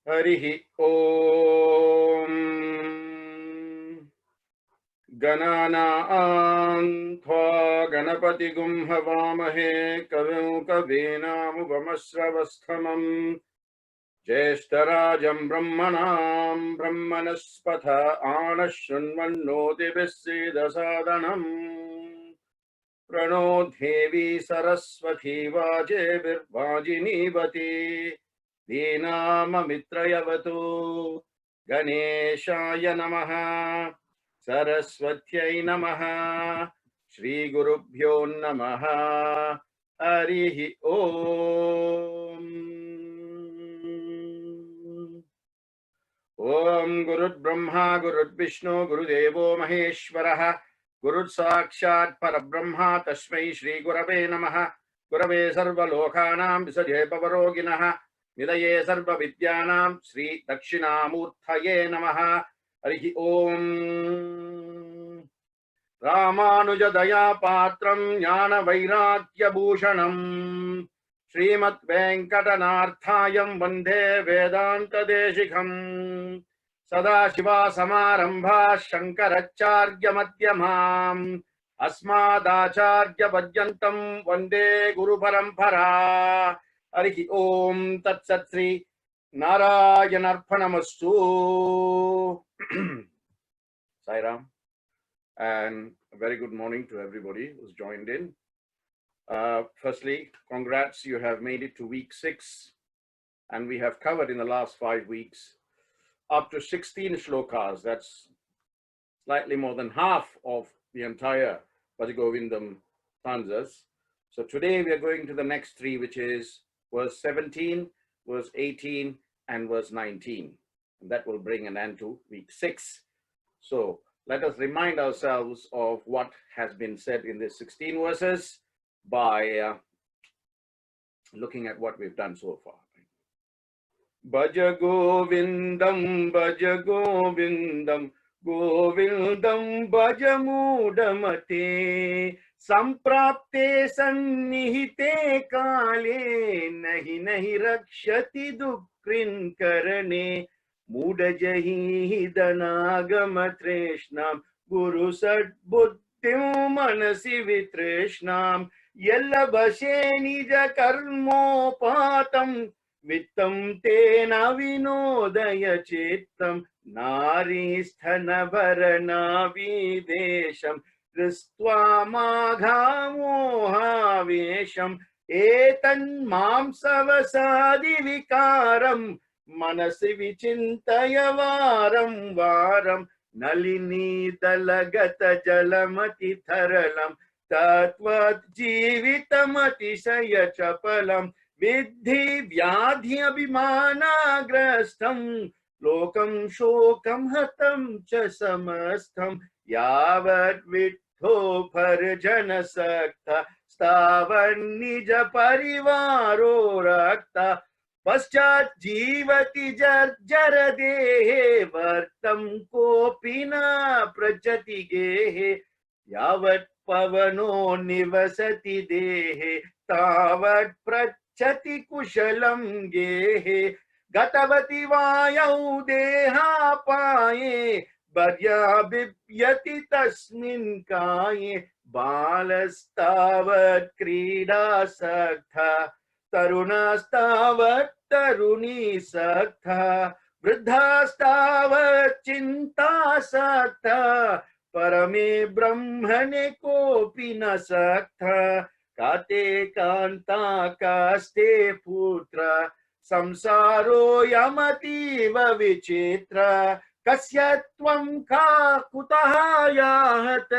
Harihi Om. Gananaan Tva Ganapati Gum Havamahe Kavim Kavinam Jeshtarajam Brahmanam Brahmanaspatha Anashunmannoti Vissidasadanam Prano Devi Saraswati Vaje Virvajinivati Dinamamitrayavatu Ganeshaya Namaha Saraswatyai Namaha Shri Gurubhyo Namaha Harihi Om. Om Gurud Brahma Gurud Vishnu Gurudevo Maheshwaraha Gurud Sakshat Parabrahma Tasmai Shri Gurave Namaha Gurave Sarva Lokanam Visaje Pavaroginaha Nidaye Sarva Vidyanam Shri Dakshinamurthaye Namaha Harihi Om. Ramanuja Daya Patram Jnana Vairagya Bhushanam Srimat Venkatanarthayam Vande Vedanta Deshikam Sada Shiva Samarambha Shankaracharya Madhyamam Asmadacharya Padyantam Vande Guru Parampara Harihi Om Tat Sat Sri Narayanarphanamastu. Sai Ram. And a very good morning to everybody who's joined in. Firstly, congrats, you have made it to week 6, and we have covered in the last 5 weeks up to 16 shlokas. That's slightly more than half of the entire Bhaja Govindam stanzas. So today we are going to the next 3, which is verse 17, verse 18, and verse 19. And that will bring an end to week 6. So let us remind ourselves of what has been said in these 16 verses by looking at what we've done so far. Bhaja Govindam, Bhaja Govindam, Govindam Bhaja Mudamate, Samprapte Sannihite Kale, Nahi Nahi Rakshati Dukrin Karane, Mudajahi Danagama Treshnam, Guru Sat Buddhim Manasi Vitreshnam, Yella Bashe Nija Karmopatam, Vittam Tena Vinodaya Chittam, Nari Sthana Varana Videsham, Kristva Magha Vesham, Etan Mamsavasadi Vikaram, Manasi Vichintaya Varam Varam, Nalini Dalagata Jalamati Tharalam, Tatvat Jivitamati Saya Chapalam, Vidhi Vyadhi Abhimana Grastham, Lokam Shokam Hatam Cha Samastham, Yavat Vitho Parjana Sakta, Stavan Nija Parivaro Rakta, Paschat Jivati Jarjara Dehe, Vartam Kopina Prajati Gehe, Yavat Pavano Nivasati Dehe, Tavat Prachati Kushalam Gehe, Gatavati Vayau Deha Paye, Bharya Bipyati Tasmin Kaye, Balastavat Krida Saktha, Tarunastavat Taruni Saktha, Vridhastavat Chinta Saktha, Parame Brahmane Kopi na Saktha, Kate Kanta Kaste Putra, Samsaro Yamativa Vichitra, Kasyatvam Ka Kutaha Yahat,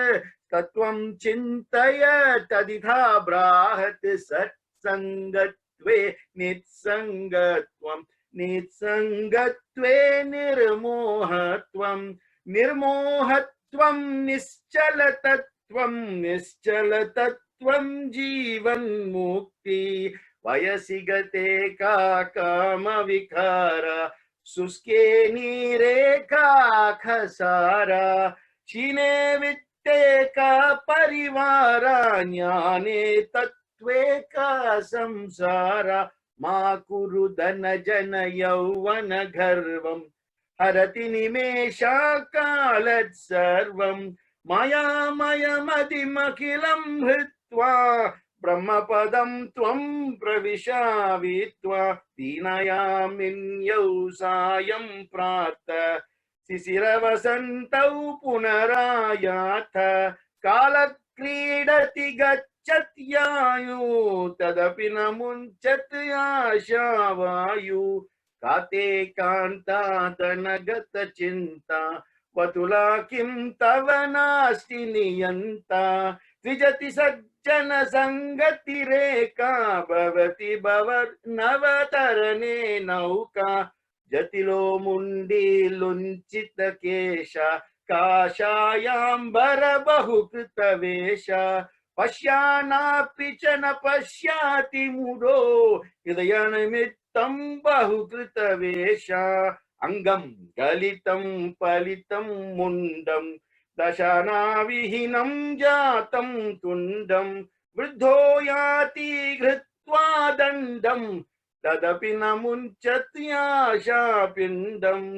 Tatvam Chintaya Taditha Brahat, Sat Sangatve Nitsangatvam, Nitsangatve Nirmohatvam, Nirmohatvam Nischalatatvam, Nischalatatvam Jivan Mukti, Vayasigate Ka Kama Vikara, Suske Nire Ka Khasara, Chine Vitte Ka Parivara, Jnane Tatve Ka Samsara, Ma kuru dana jana yauvana garvam harati nimesha kalat sarvam maya maya madimakilam hritva Brahmapadam tvam pravishavitva dinayamin yausayam prartha Sisiravasantau punarayatha Kalat क्रीडति गच्छत्यायु तदपि न मुञ्चति आशावायु काते कान्तातनगत चिन्ता वतुला किं तव नास्ति नियन्ता द्विजति सज्जन संगतिरेका भवति भवर्नवतरणे नौका जतिलो मुण्डी लुञ्चित केशा काशायाम्बर बहुकृतवेश पश्यानापि च न पश्याति मुदो हृदयनिमित्तं बहुकृतवेश अङ्गं गलितं पलितं मुण्डं दशनाविहीनं जातं तुण्डं वृद्धो याति घृत्वा दण्डं तदपि न मुञ्चति आशापिण्डम्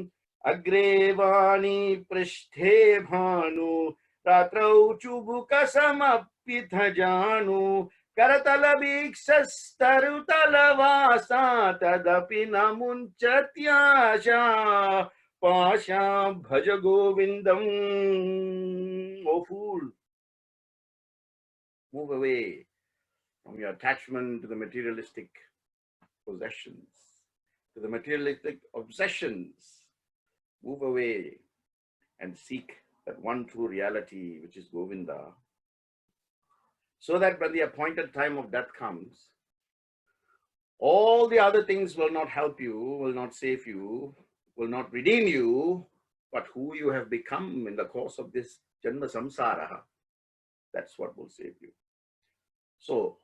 अग्रे वाणी पृष्ठे भानु रात्रौ चुबुकसमप्यथजानु करतलवीक्षस्तरुतलवासा तदपि न मुञ्चत्याशा पाशा भज गोविन्दम्. O fool, move away from your attachment to the materialistic possessions, to the materialistic obsessions. Move away and seek that one true reality, which is Govinda, so that when the appointed time of death comes, all the other things will not help you, will not save you, will not redeem you, but who you have become in the course of this Janma Samsara, that's what will save you. So,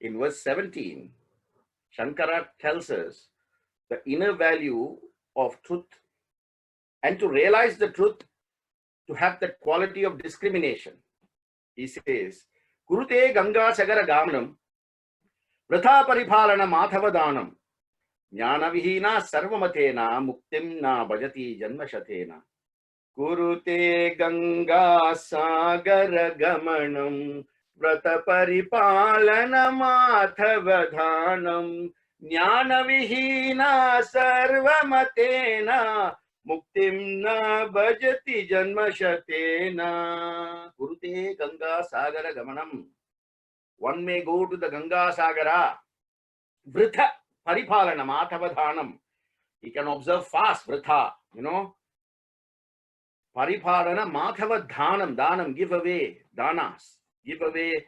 in verse 17, Shankara tells us the inner value of truth. And to realize the truth, to have that quality of discrimination, he says, Kurute Ganga Sagara Gamanam, Vratha Paripalana Matavadanam, Jnana Vihina Sarvamatena, Muktim na Bhajati Janmashatena. Kurute Ganga Sagara Gamanam, Vrata Paripalana Matavadanam, Jnana Vihina Sarvamatena, Muktim na bhajati janmashatena. Kurute Ganga Sagara Gamanam. One may go to the Ganga Sagara. Vritha Paripalana Matavadhanam. He can observe fast, Vritha, Paripalana Matavadhanam. Dhanam, give away, danas. Give away,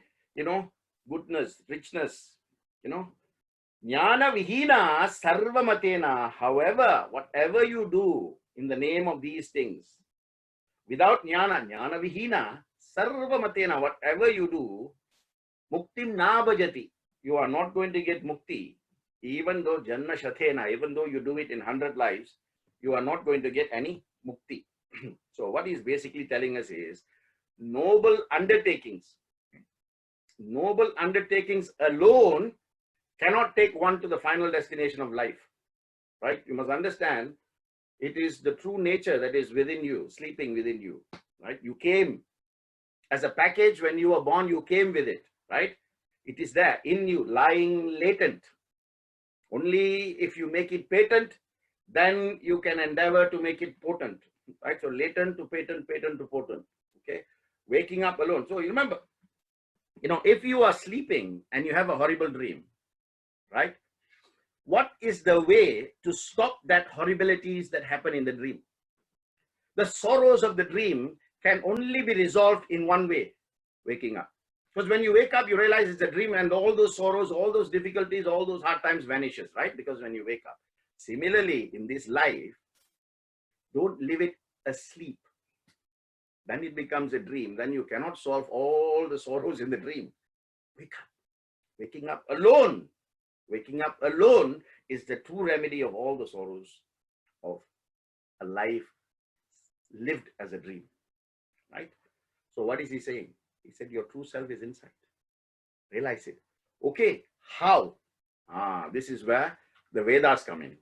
goodness, richness, Jnana Vihina Sarvamatena. However, whatever you do in the name of these things, without Jnana, Jnana Vihina Sarvamatena, whatever you do, Muktim na bhajati. You are not going to get mukti, even though Janma Shatena, even though you do it in 100 lives, you are not going to get any mukti. So what he's basically telling us is, noble undertakings alone cannot take one to the final destination of life, right? You must understand, it is the true nature that is within you, sleeping within you, right? You came as a package when you were born, you came with it, right? It is there in you, lying latent. Only if you make it patent, then you can endeavor to make it potent, right? So latent to patent, patent to potent, okay? Waking up alone. So you remember, if you are sleeping and you have a horrible dream, right? What is the way to stop that horribilities that happen in the dream? The sorrows of the dream can only be resolved in one way, waking up. Because when you wake up, you realize it's a dream, and all those sorrows, all those difficulties, all those hard times vanishes, right? Because when you wake up. Similarly, in this life, don't live it asleep. Then it becomes a dream. Then you cannot solve all the sorrows in the dream. Wake up. Waking up alone. Waking up alone is the true remedy of all the sorrows of a life lived as a dream, right? So what is he saying? He said your true self is inside. Realize it. Okay, how? This is where the Vedas come in,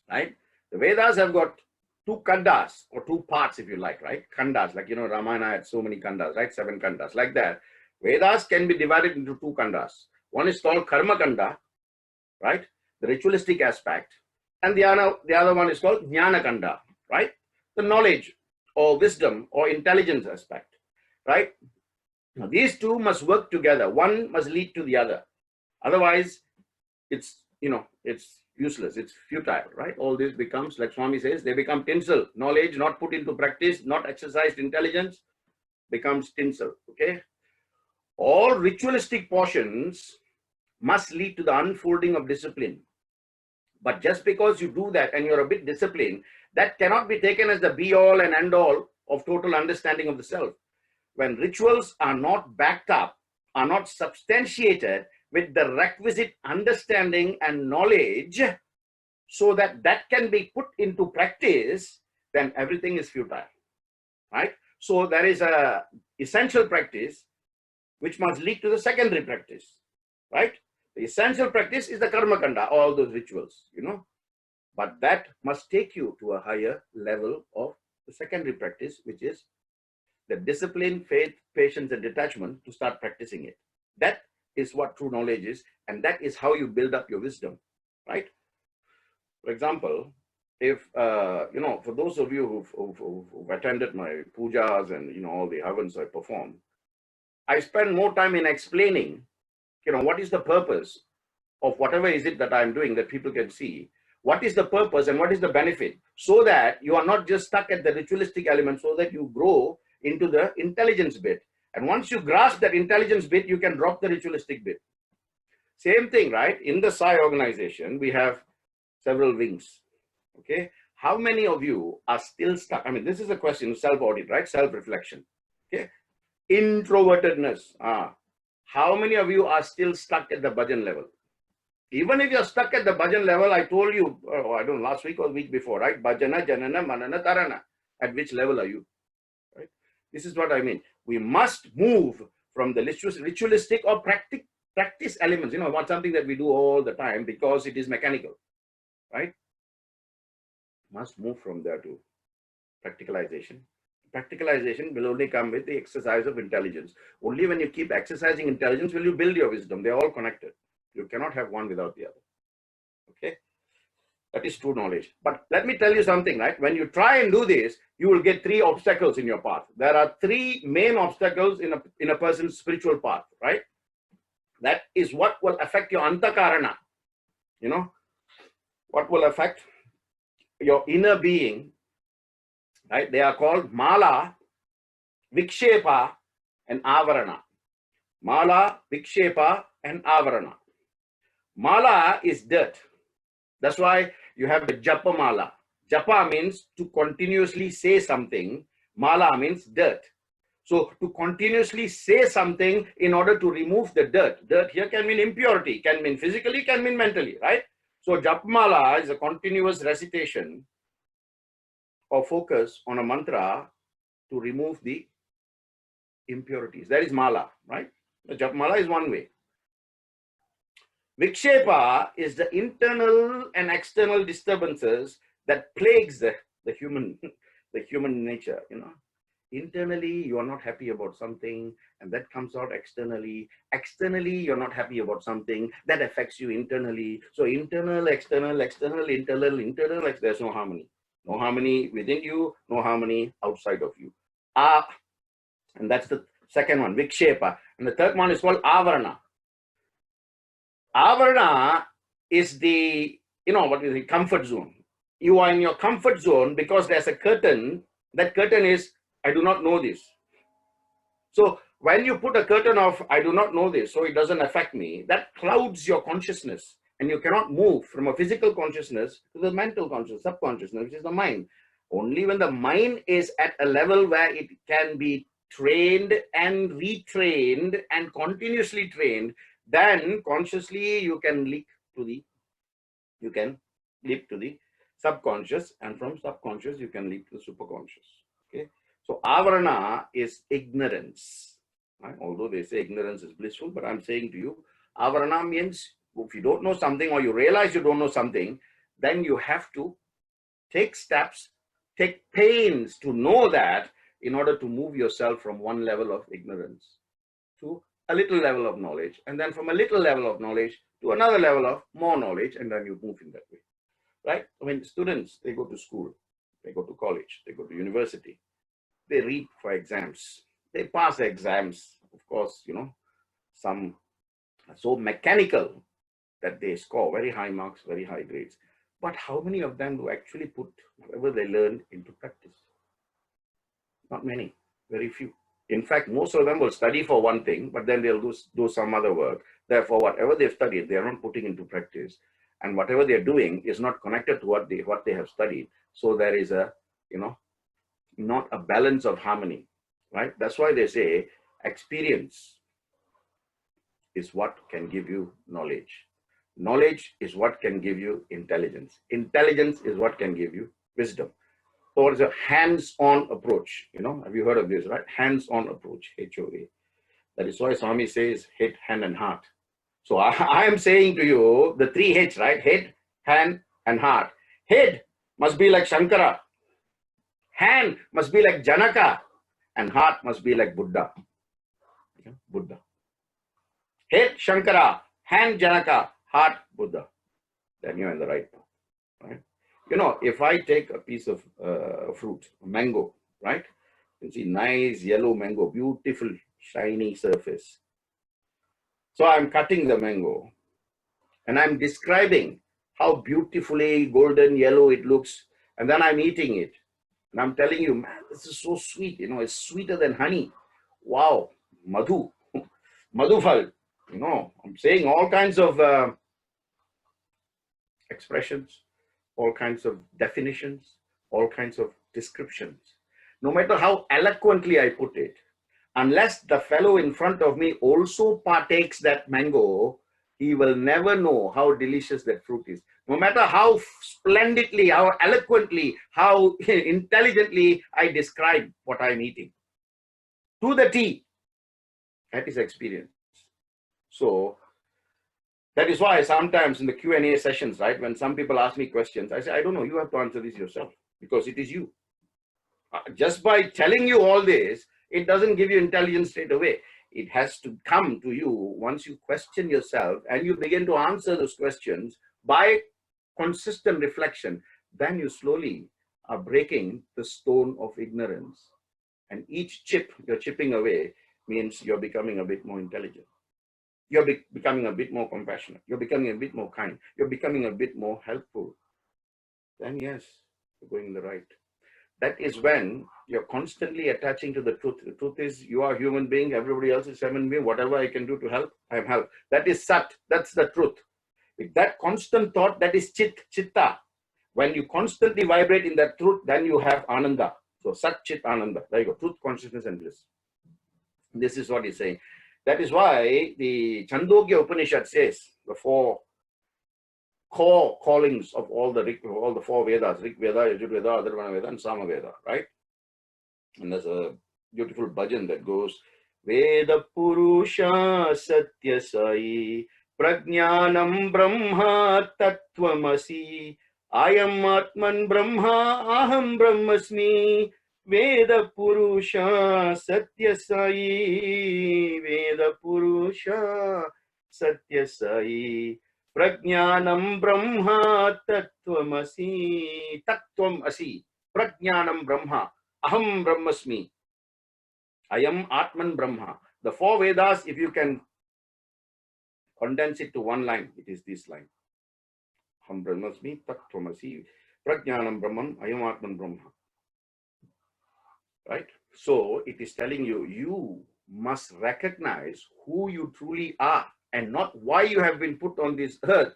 right? The Vedas have got two kandas or two parts, if you like, right? Kandas, like, Ramayana had so many kandas, right? 7 kandas, like that. Vedas can be divided into 2 kandas. One is called Karma Kanda, right? The ritualistic aspect. And the other one is called Jnana Kanda, right? The knowledge or wisdom or intelligence aspect, right? Now, these two must work together. One must lead to the other. Otherwise, it's useless. It's futile, right? All this becomes, like Swami says, they become tinsel. Knowledge not put into practice, not exercised intelligence, becomes tinsel, okay? All ritualistic portions must lead to the unfolding of discipline. But just because you do that and you're a bit disciplined, that cannot be taken as the be-all and end-all of total understanding of the self. When rituals are not backed up, are not substantiated with the requisite understanding and knowledge so that that can be put into practice, then everything is futile, right? So there is a essential practice which must lead to the secondary practice, right? The essential practice is the karma kanda, all those rituals, but that must take you to a higher level of the secondary practice, which is the discipline, faith, patience, and detachment to start practicing it. That is what true knowledge is, and that is how you build up your wisdom, right? For example, if, for those of you who've attended my pujas and, all the havans I perform, I spend more time in explaining, what is the purpose of whatever is it that I'm doing that people can see. What is the purpose and what is the benefit, so that you are not just stuck at the ritualistic element, so that you grow into the intelligence bit. And once you grasp that intelligence bit, you can drop the ritualistic bit. Same thing, right? In the Sai organization, we have several wings, okay? How many of you are still stuck? I mean, this is a question, self-audit, right? Self-reflection, okay? Introvertedness. How many of you are still stuck at the bhajan level? Even if you're stuck at the bhajan level, I told you, I don't know, last week or the week before, right? Bhajana, janana, manana, tarana. At which level are you, right? This is what I mean. We must move from the ritualistic or practice elements, what something that we do all the time because it is mechanical, right? Must move from there to practicalization. Practicalization will only come with the exercise of intelligence. Only when you keep exercising intelligence will you build your wisdom. They're all connected. You cannot have one without the other. Okay? That is true knowledge. But let me tell you something, right? When you try and do this, you will get 3 obstacles in your path. There are 3 main obstacles in a person's spiritual path, right? That is what will affect your antakarana. What will affect your inner being, right? They are called mala, vikshepa, and avarana. Mala, vikshepa, and avarana. Mala is dirt. That's why you have the japa mala. Japa means to continuously say something. Mala means dirt. So to continuously say something in order to remove the dirt. Dirt here can mean impurity, can mean physically, can mean mentally, right? So japa mala is a continuous recitation or focus on a mantra to remove the impurities. That is mala, right? The japa mala is one way. Vikshepa is the internal and external disturbances that plagues the human nature, Internally, you are not happy about something, and that comes out externally. Externally, you're not happy about something, that affects you internally. So internal, external, external, internal, there's no harmony. No harmony within you, no harmony outside of you. And that's the second one, Vikshepa. And the third one is called Avarana. Avarana is the, comfort zone. You are in your comfort zone because there's a curtain. That curtain is, I do not know this. So when you put a curtain of, I do not know this, so it doesn't affect me, that clouds your consciousness. And you cannot move from a physical consciousness to the mental consciousness, subconsciousness, which is the mind. Only when the mind is at a level where it can be trained and retrained and continuously trained, then consciously you can leap to the subconscious, and from subconscious you can leap to the superconscious. Okay, so avarana is ignorance, right? Although they say ignorance is blissful, but I'm saying to you, avarana means if you don't know something or you realize you don't know something, then you have to take steps, take pains to know that in order to move yourself from one level of ignorance to a little level of knowledge, and then from a little level of knowledge to another level of more knowledge, and then you move in that way, right? I mean, students, they go to school, they go to college, they go to university, they read for exams, they pass exams, of course, some are so mechanical that they score very high marks, very high grades. But how many of them do actually put whatever they learn into practice? Not many, very few. In fact, most of them will study for one thing, but then they'll do some other work. Therefore, whatever they've studied, they are not putting into practice. And whatever they're doing is not connected to what they have studied. So there is not a balance of harmony, right? That's why they say experience is what can give you knowledge. Knowledge is what can give you intelligence. Intelligence is what can give you wisdom. So it's a hands-on approach. Have you heard of this, right? Hands-on approach, HOA. That is why Swami says head, hand, and heart. So I am saying to you the 3 H, right? Head, hand, and heart. Head must be like Shankara. Hand must be like Janaka. And heart must be like Buddha. Buddha. Head, Shankara. Hand, Janaka. Heart, Buddha. Then you're in the right path, right? If I take a piece of fruit, a mango, right? You can see nice yellow mango, beautiful, shiny surface. So I'm cutting the mango and I'm describing how beautifully golden yellow it looks. And then I'm eating it. And I'm telling you, man, this is so sweet. It's sweeter than honey. Wow. Madhu. Madhufal. I'm saying all kinds of expressions, all kinds of definitions, all kinds of descriptions. No matter how eloquently I put it, unless the fellow in front of me also partakes that mango, he will never know how delicious that fruit is. No matter how splendidly, how eloquently, how intelligently I describe what I'm eating. To the T. That is experience. So that is why sometimes in the Q&A sessions, right, when some people ask me questions, I say, I don't know, you have to answer this yourself because it is you. Just by telling you all this, it doesn't give you intelligence straight away. It has to come to you once you question yourself and you begin to answer those questions by consistent reflection. Then you slowly are breaking the stone of ignorance. And each chip you're chipping away means you're becoming a bit more intelligent. You're becoming a bit more compassionate. You're becoming a bit more kind. You're becoming a bit more helpful. Then yes, you're going in the right. That is when you're constantly attaching to the truth. The truth is you are a human being. Everybody else is a human being. Whatever I can do to help, I am help. That is Sat. That's the truth. With that constant thought, that is Chitta. When you constantly vibrate in that truth, then you have Ananda. So Sat, Chit, Ananda. There you go. Truth, consciousness, and bliss. This is what he's saying. That is why the Chandogya Upanishad says the 4 core callings of all the 4 Vedas, Rig Veda, Yajur Veda, Atharvana Veda, and Sama Veda, right? And there's a beautiful bhajan that goes, Veda Purusha Sathya Sai Prajnanam Brahma Tattvamasi Ayam Atman Brahma Aham Brahmasmi Veda Purusha Sathya Sai Veda Purusha Sathya Sai Prajnanam Brahma Tattvamasi Tattvam Asi Prajnanam Brahma Aham Brahmasmi Ayam Atman Brahma. The 4 Vedas, if you can condense it to one line, it is this line. Aham Brahmasmi Tattvamasi Prajnanam Brahman Ayam Atman Brahma. Right? So it is telling you, you must recognize who you truly are and not why you have been put on this earth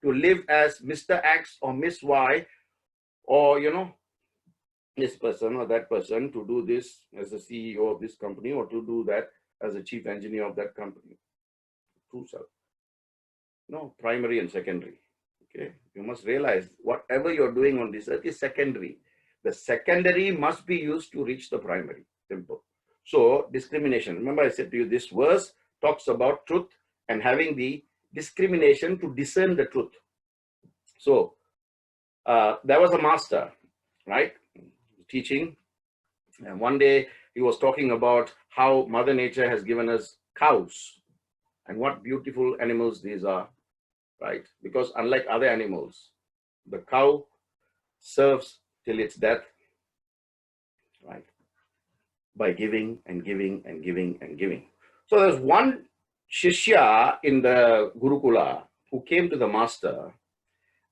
to live as Mr. X or Miss Y or, this person or that person, to do this as the CEO of this company or to do that as the chief engineer of that company. True self. No, primary and secondary. Okay. You must realize whatever you're doing on this earth is secondary. The secondary must be used to reach the primary. Simple. So discrimination. Remember I said to you, this verse talks about truth and having the discrimination to discern the truth. So there was a master, right, teaching, and one day he was talking about how Mother Nature has given us cows and what beautiful animals these are, right? Because unlike other animals, the cow serves till its death, right? By giving and giving and giving and giving. So there's one Shishya in the Gurukula who came to the master,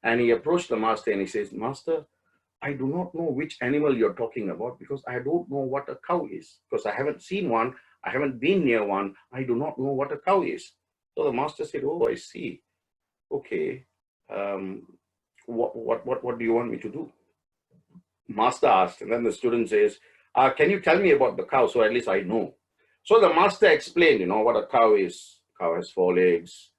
and he approached the master and he says, Master, I do not know which animal you're talking about because I don't know what a cow is, because I haven't seen one, I haven't been near one, I do not know what a cow is. So the master said, oh, I see. Okay, what do you want me to do? Master asked, and then the student says, can you tell me about the cow so at least I know? So the master explained, what a cow is. Cow has 4 legs,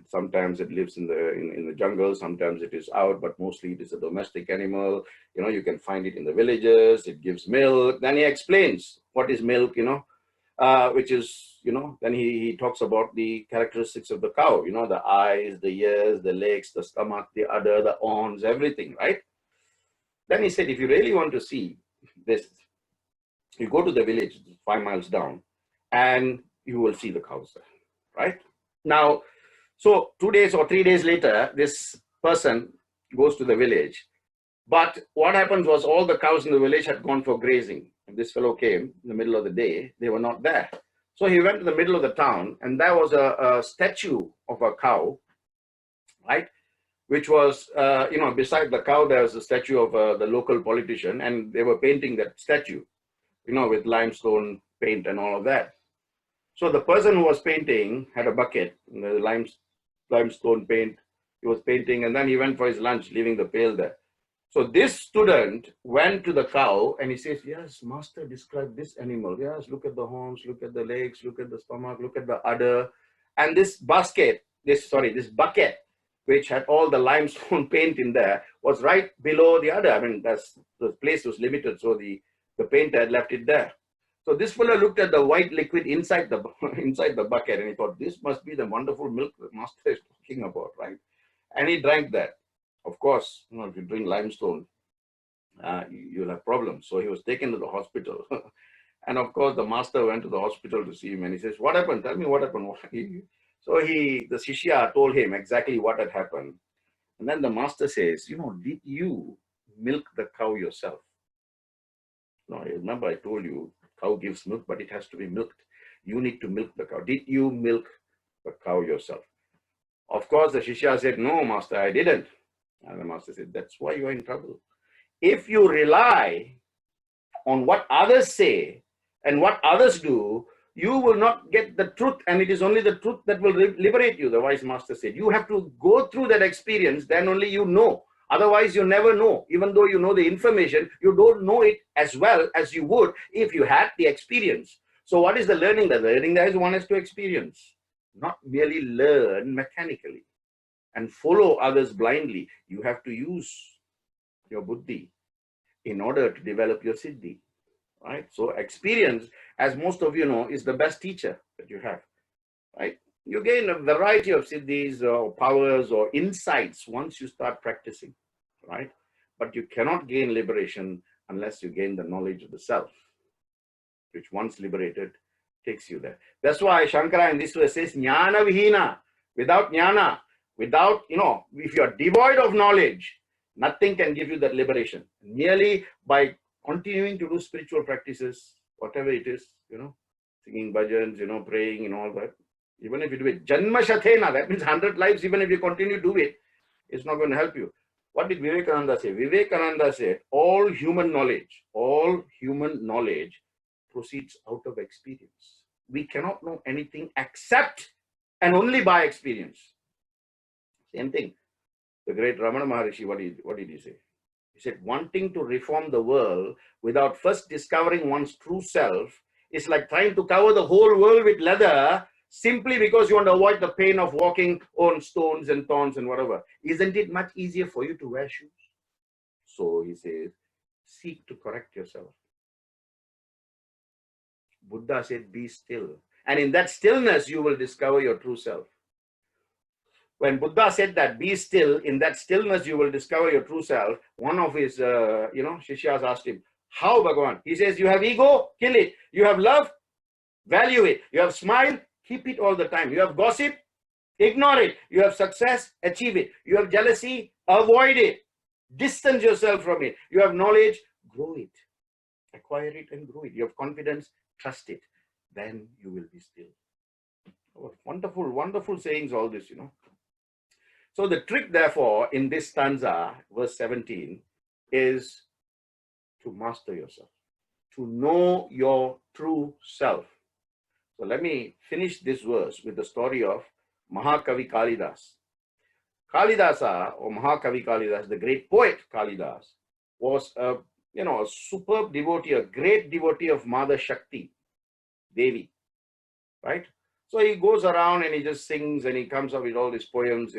sometimes it lives in the jungle, sometimes it is out, but mostly it is a domestic animal. You can find it in the villages, it gives milk. Then he explains what is milk, which is, then he talks about the characteristics of the cow, the eyes, the ears, the legs, the stomach, the udder, the horns, everything, right? Then he said, if you really want to see this, you go to the village 5 miles down and you will see the cows there, right? Now, so 2 days or 3 days later, this person goes to the village. But what happens was all the cows in the village had gone for grazing. And this fellow came in the middle of the day, they were not there. So he went to the middle of the town and there was a statue of a cow, right? Which was, beside the cow, there was a statue of the local politician, and they were painting that statue, with limestone paint and all of that. So the person who was painting had a bucket, the limestone paint, he was painting, and then he went for his lunch, leaving the pail there. So this student went to the cow and he says, yes, master, describe this animal. Yes, look at the horns, look at the legs, look at the stomach, look at the udder. And this bucket, which had all the limestone paint in there, was right below the udder. I mean, the place was limited, so the painter had left it there. So this fellow looked at the white liquid inside the bucket and he thought, this must be the wonderful milk the master is talking about, right? And he drank that. Of course, if you drink limestone, you'll have problems. So he was taken to the hospital. And of course, the master went to the hospital to see him and he says, what happened? Tell me what happened. So the Shishya told him exactly what had happened. And then the master says, did you milk the cow yourself? No, remember I told you, cow gives milk, but it has to be milked. You need to milk the cow. Did you milk the cow yourself? Of course, the Shishya said, no, master, I didn't. And the master said, that's why you're in trouble. If you rely on what others say and what others do, you will not get the truth, and it is only the truth that will liberate you, the wise master said. You have to go through that experience, then only you know. Otherwise, you never know. Even though you know the information, you don't know it as well as you would if you had the experience. So what is the learning? The learning there is one has to experience, not merely learn mechanically and follow others blindly. You have to use your buddhi in order to develop your siddhi, right? So experience, as most of you know, is the best teacher that you have, right? You gain a variety of siddhis or powers or insights once you start practicing, right? But you cannot gain liberation unless you gain the knowledge of the self, which once liberated takes you there. That's why Shankara in this way says, jnana vihina, without jnana, without, if you are devoid of knowledge, nothing can give you that liberation. Merely by continuing to do spiritual practices, whatever it is, singing bhajans, praying and all that. Even if you do it, janma shathena, that means 100 lives, even if you continue to do it, it's not going to help you. What did Vivekananda say? Vivekananda said, all human knowledge proceeds out of experience. We cannot know anything except and only by experience. Same thing. The great Ramana Maharishi, what did he say? He said, wanting to reform the world without first discovering one's true self is like trying to cover the whole world with leather simply because you want to avoid the pain of walking on stones and thorns and whatever. Isn't it much easier for you to wear shoes? So he says, seek to correct yourself. Buddha said, be still. And in that stillness, you will discover your true self. when Buddha said that, be still, in that stillness you will discover your true self, one of his, Shishyas asked him, how, Bhagavan? He says, you have ego, kill it. You have love, value it. You have smile, keep it all the time. You have gossip, ignore it. You have success, achieve it. You have jealousy, avoid it. Distance yourself from it. You have knowledge, grow it. Acquire it and grow it. You have confidence, trust it. Then you will be still. Oh, wonderful, wonderful sayings, all this, So the trick, therefore, in this stanza, verse 17, is to master yourself, to know your true self. So let me finish this verse with the story of Mahakavi Kalidas. Kalidasa, or Mahakavi Kalidas, the great poet Kalidas, was a superb devotee, a great devotee of Mother Shakti, Devi, right? So he goes around and he just sings and he comes up with all these poems,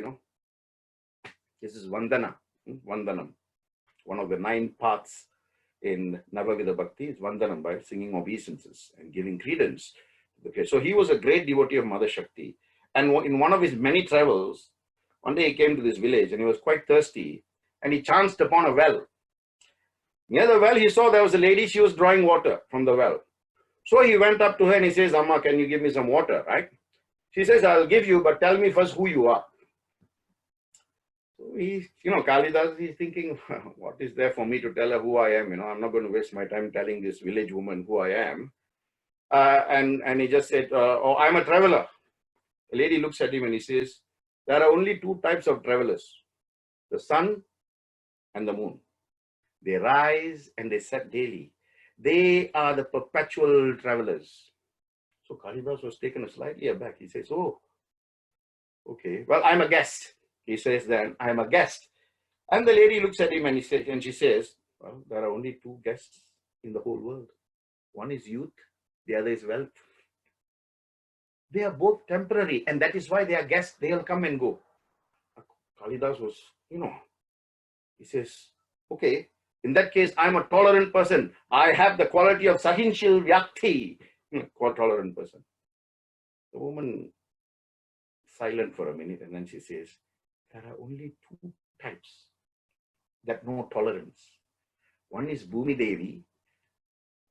This is Vandanam, one of the 9 paths in Navavida Bhakti is Vandanam, by singing obeisances and giving credence. Okay, so he was a great devotee of Mother Shakti. And in one of his many travels, one day he came to this village and he was quite thirsty and he chanced upon a well. Near the well, he saw there was a lady, she was drawing water from the well. So he went up to her and he says, Amma, can you give me some water, right? She says, I'll give you, but tell me first who you are. So he, Kalidas, he's thinking, what is there for me to tell her who I am? I'm not going to waste my time telling this village woman who I am. And he just said, oh, I'm a traveler. The lady looks at him and he says, there are only 2 types of travelers, the sun and the moon. They rise and they set daily. They are the perpetual travelers. So Kalidas was taken slightly aback. He says, oh, okay, well, I'm a guest. He says then, I'm a guest. And the lady looks at him and she says, well, there are only 2 guests in the whole world. One is youth, the other is wealth. They are both temporary, and that is why they are guests. They'll come and go. Kalidas was, he says, okay, in that case, I'm a tolerant person. I have the quality of Sahinshil Vyakti, tolerant person. The woman silent for a minute and then she says, there are only 2 types that know tolerance. One is Bhumi Devi,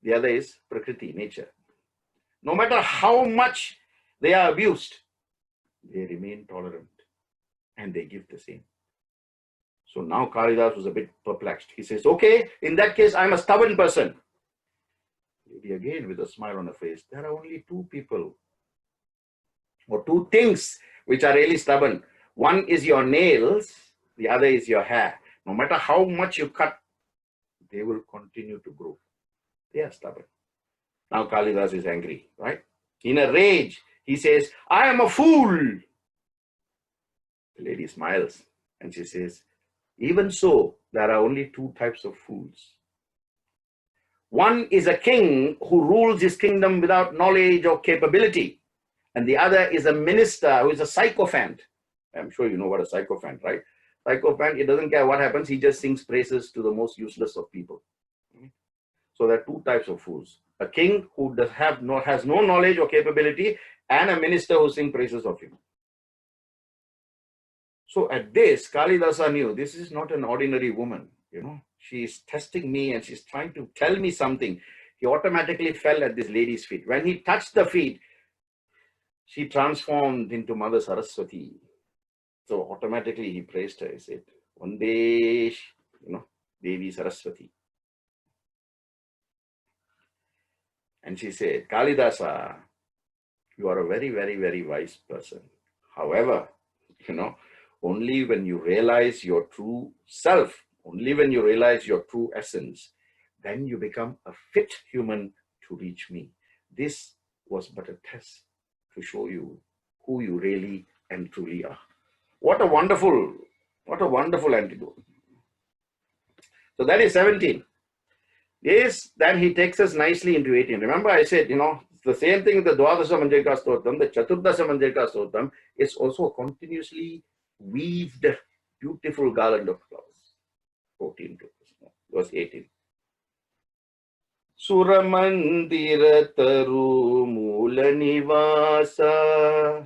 the other is Prakriti, nature. No matter how much they are abused, they remain tolerant and they give the same. So now Kalidas was a bit perplexed. He says, okay, in that case, I'm a stubborn person. Lady again with a smile on her face, there are only 2 people or 2 things which are really stubborn. One is your nails, the other is your hair. No matter how much you cut, they will continue to grow. They are stubborn. Now Kalidas is angry, right? In a rage, he says, I am a fool. The lady smiles and she says, even so, there are only 2 types of fools. One is a king who rules his kingdom without knowledge or capability. And the other is a minister who is a sycophant. I'm sure you know what a sycophant, right? Sycophant, it doesn't care what happens. He just sings praises to the most useless of people. So there are 2 types of fools. A king who has no knowledge or capability, and a minister who sings praises of him. So at this, Kalidasa knew this is not an ordinary woman. She is testing me and she's trying to tell me something. He automatically fell at this lady's feet. When he touched the feet, she transformed into Mother Saraswati. So automatically he praised her. He said, Vande, Devi Saraswati. And she said, Kalidasa, you are a very, very, very wise person. However, only when you realize your true self, only when you realize your true essence, then you become a fit human to reach me. This was but a test to show you who you really and truly are. What a wonderful antidote. So that is 17. Yes, then he takes us nicely into 18. Remember I said, it's the same thing with the Dwadasa Manjalika Stotram, the Chaturdasa Manjalika Stotram. It's also a continuously weaved, beautiful garland of flowers. 14 to verse 18. Suramandira taru Mulanivasa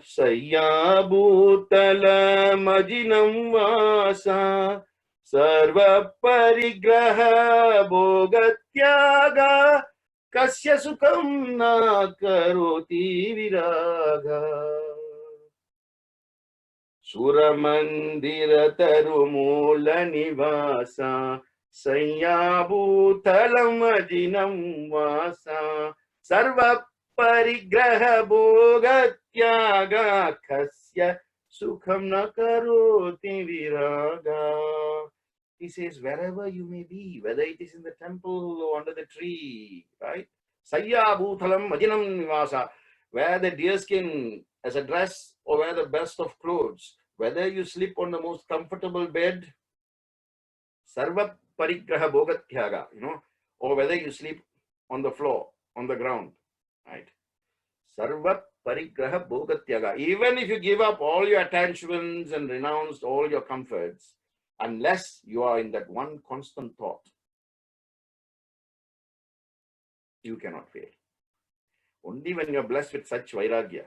Sayyabhutala Majinam Vasa Sarva Parigraha Bhogatyaga Kasya Sukham Na Karoti Viraga Suramandira Tarumula Nivasa Sayyabhutalam Ajinam Vasa Sarva Parigraha Bhogatyaga Kasya Sukham Na Karoti Viraga. He says, wherever you may be, whether it is in the temple or under the tree, right? Sayyabhutalam Ajinam Nivasa, where the deerskin as a dress or wear the best of clothes, whether you sleep on the most comfortable bed, Sarva Parigraha Bhogatyaga, or whether you sleep on the floor, on the ground, right? Sarva Parigraha Bhogatyaga. Even if you give up all your attachments and renounce all your comforts, unless you are in that one constant thought, you cannot fail. Only when you are blessed with such vairagya,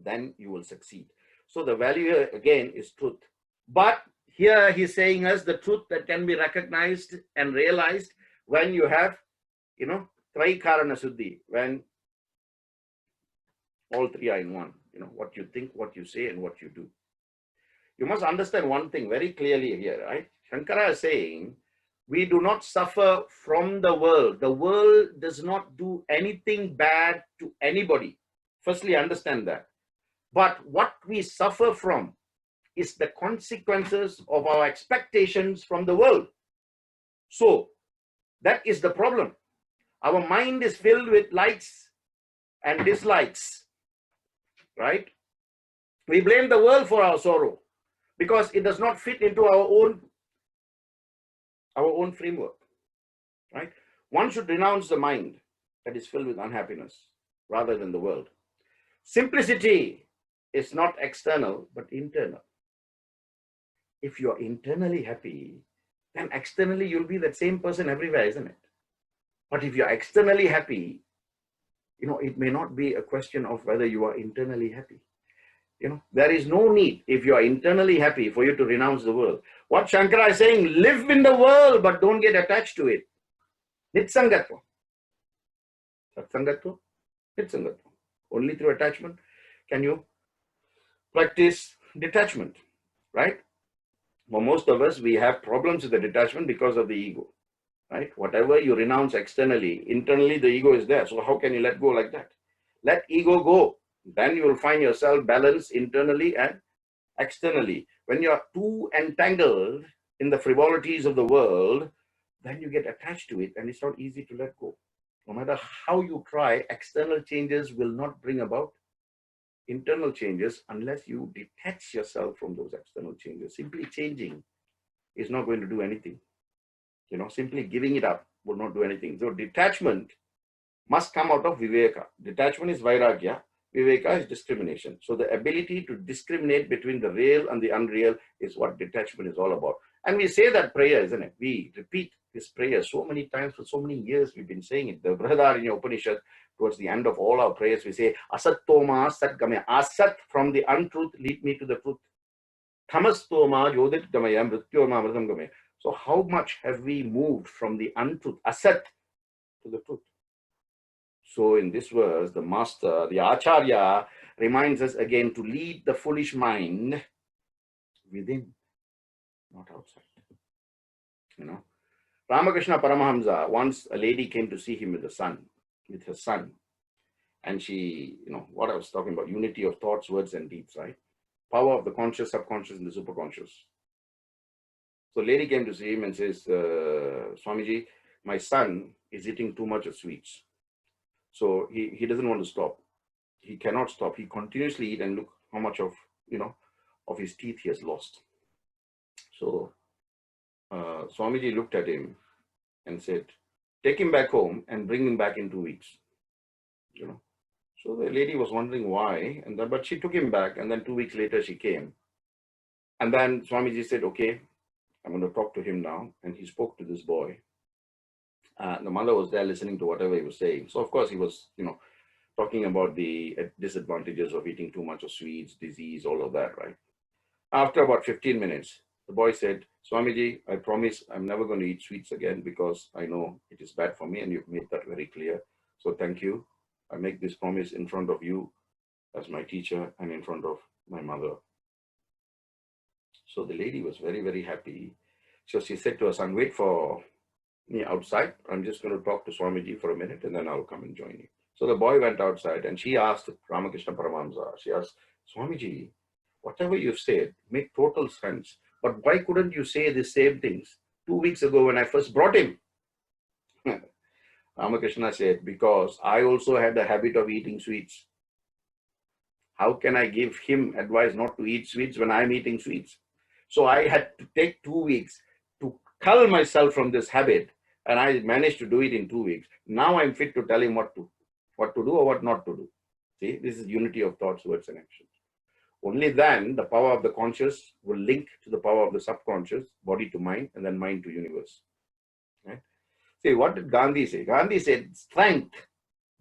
then you will succeed. So the value here again is truth. But here he's saying us the truth that can be recognized and realized when you have, Traikarana Suddhi, when all three are in one, what you think, what you say, and what you do. You must understand one thing very clearly here, right? Shankara is saying, we do not suffer from the world. The world does not do anything bad to anybody. Firstly, understand that. But what we suffer from is the consequences of our expectations from the world. So, that is the problem. Our mind is filled with likes and dislikes, right? We blame the world for our sorrow because it does not fit into our own framework, right? One should renounce the mind that is filled with unhappiness rather than the world. Simplicity is not external, but internal. If you're internally happy, then externally you'll be that same person everywhere, isn't it? But if you're externally happy, it may not be a question of whether you are internally happy. There is no need, if you are internally happy, for you to renounce the world. What Shankara is saying, live in the world, but don't get attached to it. Nitsangatva. Satsangatva, Nitsangatva. Only through attachment can you practice detachment, right? For most of us, we have problems with the detachment because of the ego, right? Whatever you renounce externally, internally the ego is there. So how can you let go like that? Let ego go. Then you will find yourself balanced internally and externally. When you are too entangled in the frivolities of the world, then you get attached to it and it's not easy to let go. No matter how you try, external changes will not bring about internal changes unless you detach yourself from those external changes. Simply changing is not going to do anything. Simply giving it up will not do anything. So detachment must come out of viveka. Detachment is vairagya. Viveka is discrimination. So the ability to discriminate between the real and the unreal is what detachment is all about. And we say that prayer, isn't it? We repeat this prayer so many times for so many years. We've been saying it. The Brihadaranyaka Upanishad, towards the end of all our prayers, we say, Asat Toma Sat Gamaya. Asat, from the untruth, lead me to the truth. Tamas Toma Yodit Gamaya Mrityoma Mritam Gamaya. So how much have we moved from the untruth, Asat, to the truth? So in this verse, the master, the Acharya, reminds us again to lead the foolish mind within, not outside. Ramakrishna Paramahamsa, once a lady came to see him with her son. And she, what I was talking about, unity of thoughts, words, and deeds, right? Power of the conscious, subconscious, and the superconscious. So lady came to see him and says, Swamiji, my son is eating too much of sweets. So he doesn't want to stop. He cannot stop. He continuously eat, and look how much of his teeth he has lost. So Swamiji looked at him and said, take him back home and bring him back in 2 weeks. So the lady was wondering why, but she took him back, and then 2 weeks later she came. And then Swamiji said, okay, I'm going to talk to him now. And he spoke to this boy. The mother was there listening to whatever he was saying. So of course he was, talking about the disadvantages of eating too much of sweets, disease, all of that, right? After about 15 minutes, the boy said, Swamiji, I promise I'm never going to eat sweets again because I know it is bad for me and you've made that very clear. So thank you. I make this promise in front of you as my teacher and in front of my mother. So the lady was very, very happy. So she said to her son, wait for me outside. I'm just going to talk to Swamiji for a minute and then I'll come and join you. So the boy went outside and she asked Ramakrishna Paramahamsa, she asked, Swamiji, whatever you've said made total sense. But why couldn't you say the same things 2 weeks ago when I first brought him? Ramakrishna said, because I also had the habit of eating sweets. How can I give him advice not to eat sweets when I'm eating sweets? So I had to take 2 weeks to cull myself from this habit, and I managed to do it in 2 weeks. Now I'm fit to tell him what to do or what not to do. See, this is unity of thoughts, words, and actions. Only then the power of the conscious will link to the power of the subconscious, body to mind, and then mind to universe. Right? See, what did Gandhi say? Gandhi said, strength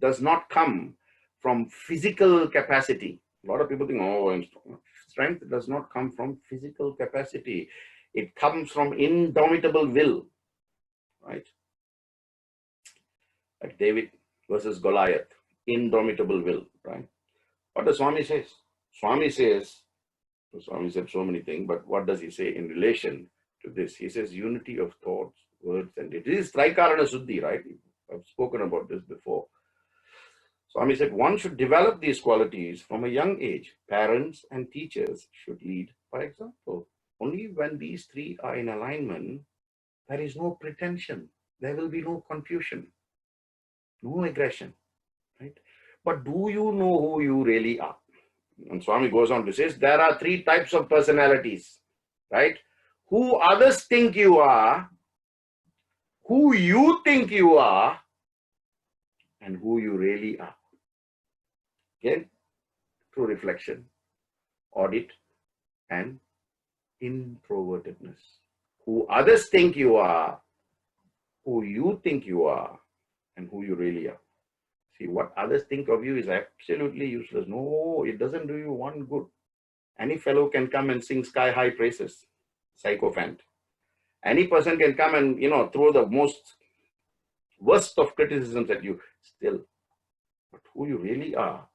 does not come from physical capacity. A lot of people think, oh, I'm strong. Strength does not come from physical capacity. It comes from indomitable will, right? Like David versus Goliath, indomitable will, right? What does Swami says? Swami said so many things, but what does he say in relation to this? He says unity of thoughts, words, and deeds. It is Trikarana Suddhi, right? I've spoken about this before. Swami said one should develop these qualities from a young age. Parents and teachers should lead by example. Only when these three are in alignment, there is no pretension. There will be no confusion, no aggression, right? But do you know who you really are? And Swami goes on to say, there are three types of personalities, right? Who others think you are, who you think you are, and who you really are. Again, through reflection, audit, and introvertedness. Who others think you are, who you think you are, and who you really are. See, what others think of you is absolutely useless. No, it doesn't do you one good. Any fellow can come and sing sky-high praises, sycophant. Any person can come and, throw the most worst of criticisms at you still. But who you really are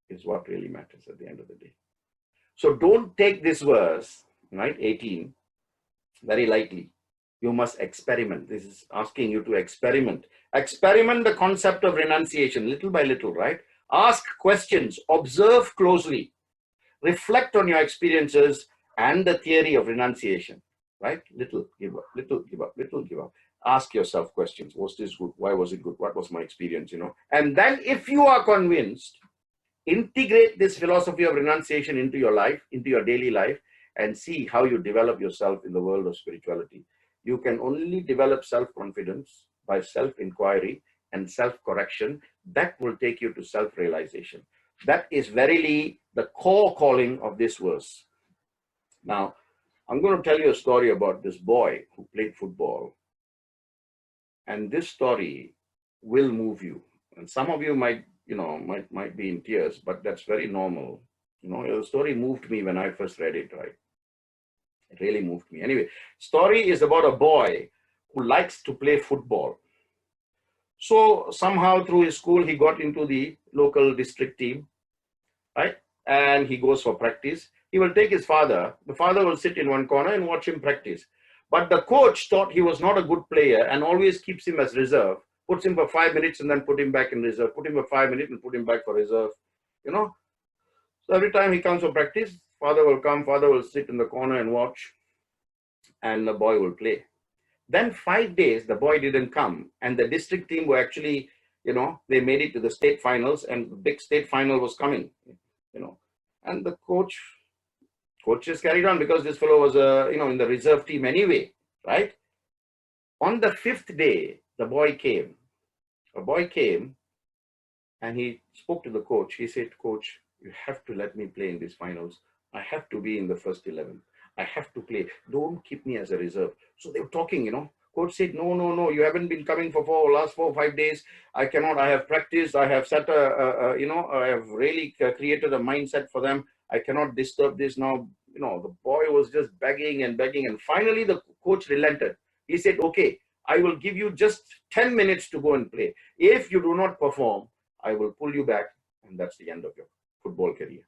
is what really matters at the end of the day. So don't take this verse, right, 18, very lightly. You must experiment. This is asking you to experiment. Experiment the concept of renunciation little by little, right? Ask questions, observe closely, reflect on your experiences and the theory of renunciation, right? Little give up, little give up, little give up. Ask yourself questions. Was this good? Why was it good? What was my experience, And then if you are convinced, integrate this philosophy of renunciation into your life, into your daily life, and see how you develop yourself in the world of spirituality. You can only develop self-confidence by self-inquiry and self-correction. That will take you to self-realization. That is verily the core calling of this verse. Now, I'm going to tell you a story about this boy who played football. And this story will move you. And some of you might be in tears, but that's very normal. The story moved me when I first read it, right? It really moved me. Anyway, story is about a boy who likes to play football. So somehow through his school, he got into the local district team, right? And he goes for practice. He will take his father. The father will sit in one corner and watch him practice. But the coach thought he was not a good player and always keeps him as reserve. Puts him for 5 minutes and then put him back in reserve. Put him for 5 minutes and put him back for reserve. So every time he comes for practice, father will come, father will sit in the corner and watch, and the boy will play. Then 5 days, the boy didn't come, and the district team were actually, they made it to the state finals, and the big state final was coming, and the coach just carried on because this fellow was, in the reserve team anyway, right? On the 5th day, the boy came. A boy came, and he spoke to the coach. He said, Coach, you have to let me play in these finals. I have to be in the first 11. I have to play. Don't keep me as a reserve. So they were talking, Coach said, no, you haven't been coming for last 4 or 5 days. I cannot, I have practiced, I have set I have really created a mindset for them. I cannot disturb this now. The boy was just begging and begging. And finally, the coach relented. He said, okay, I will give you just 10 minutes to go and play. If you do not perform, I will pull you back. And that's the end of your football career.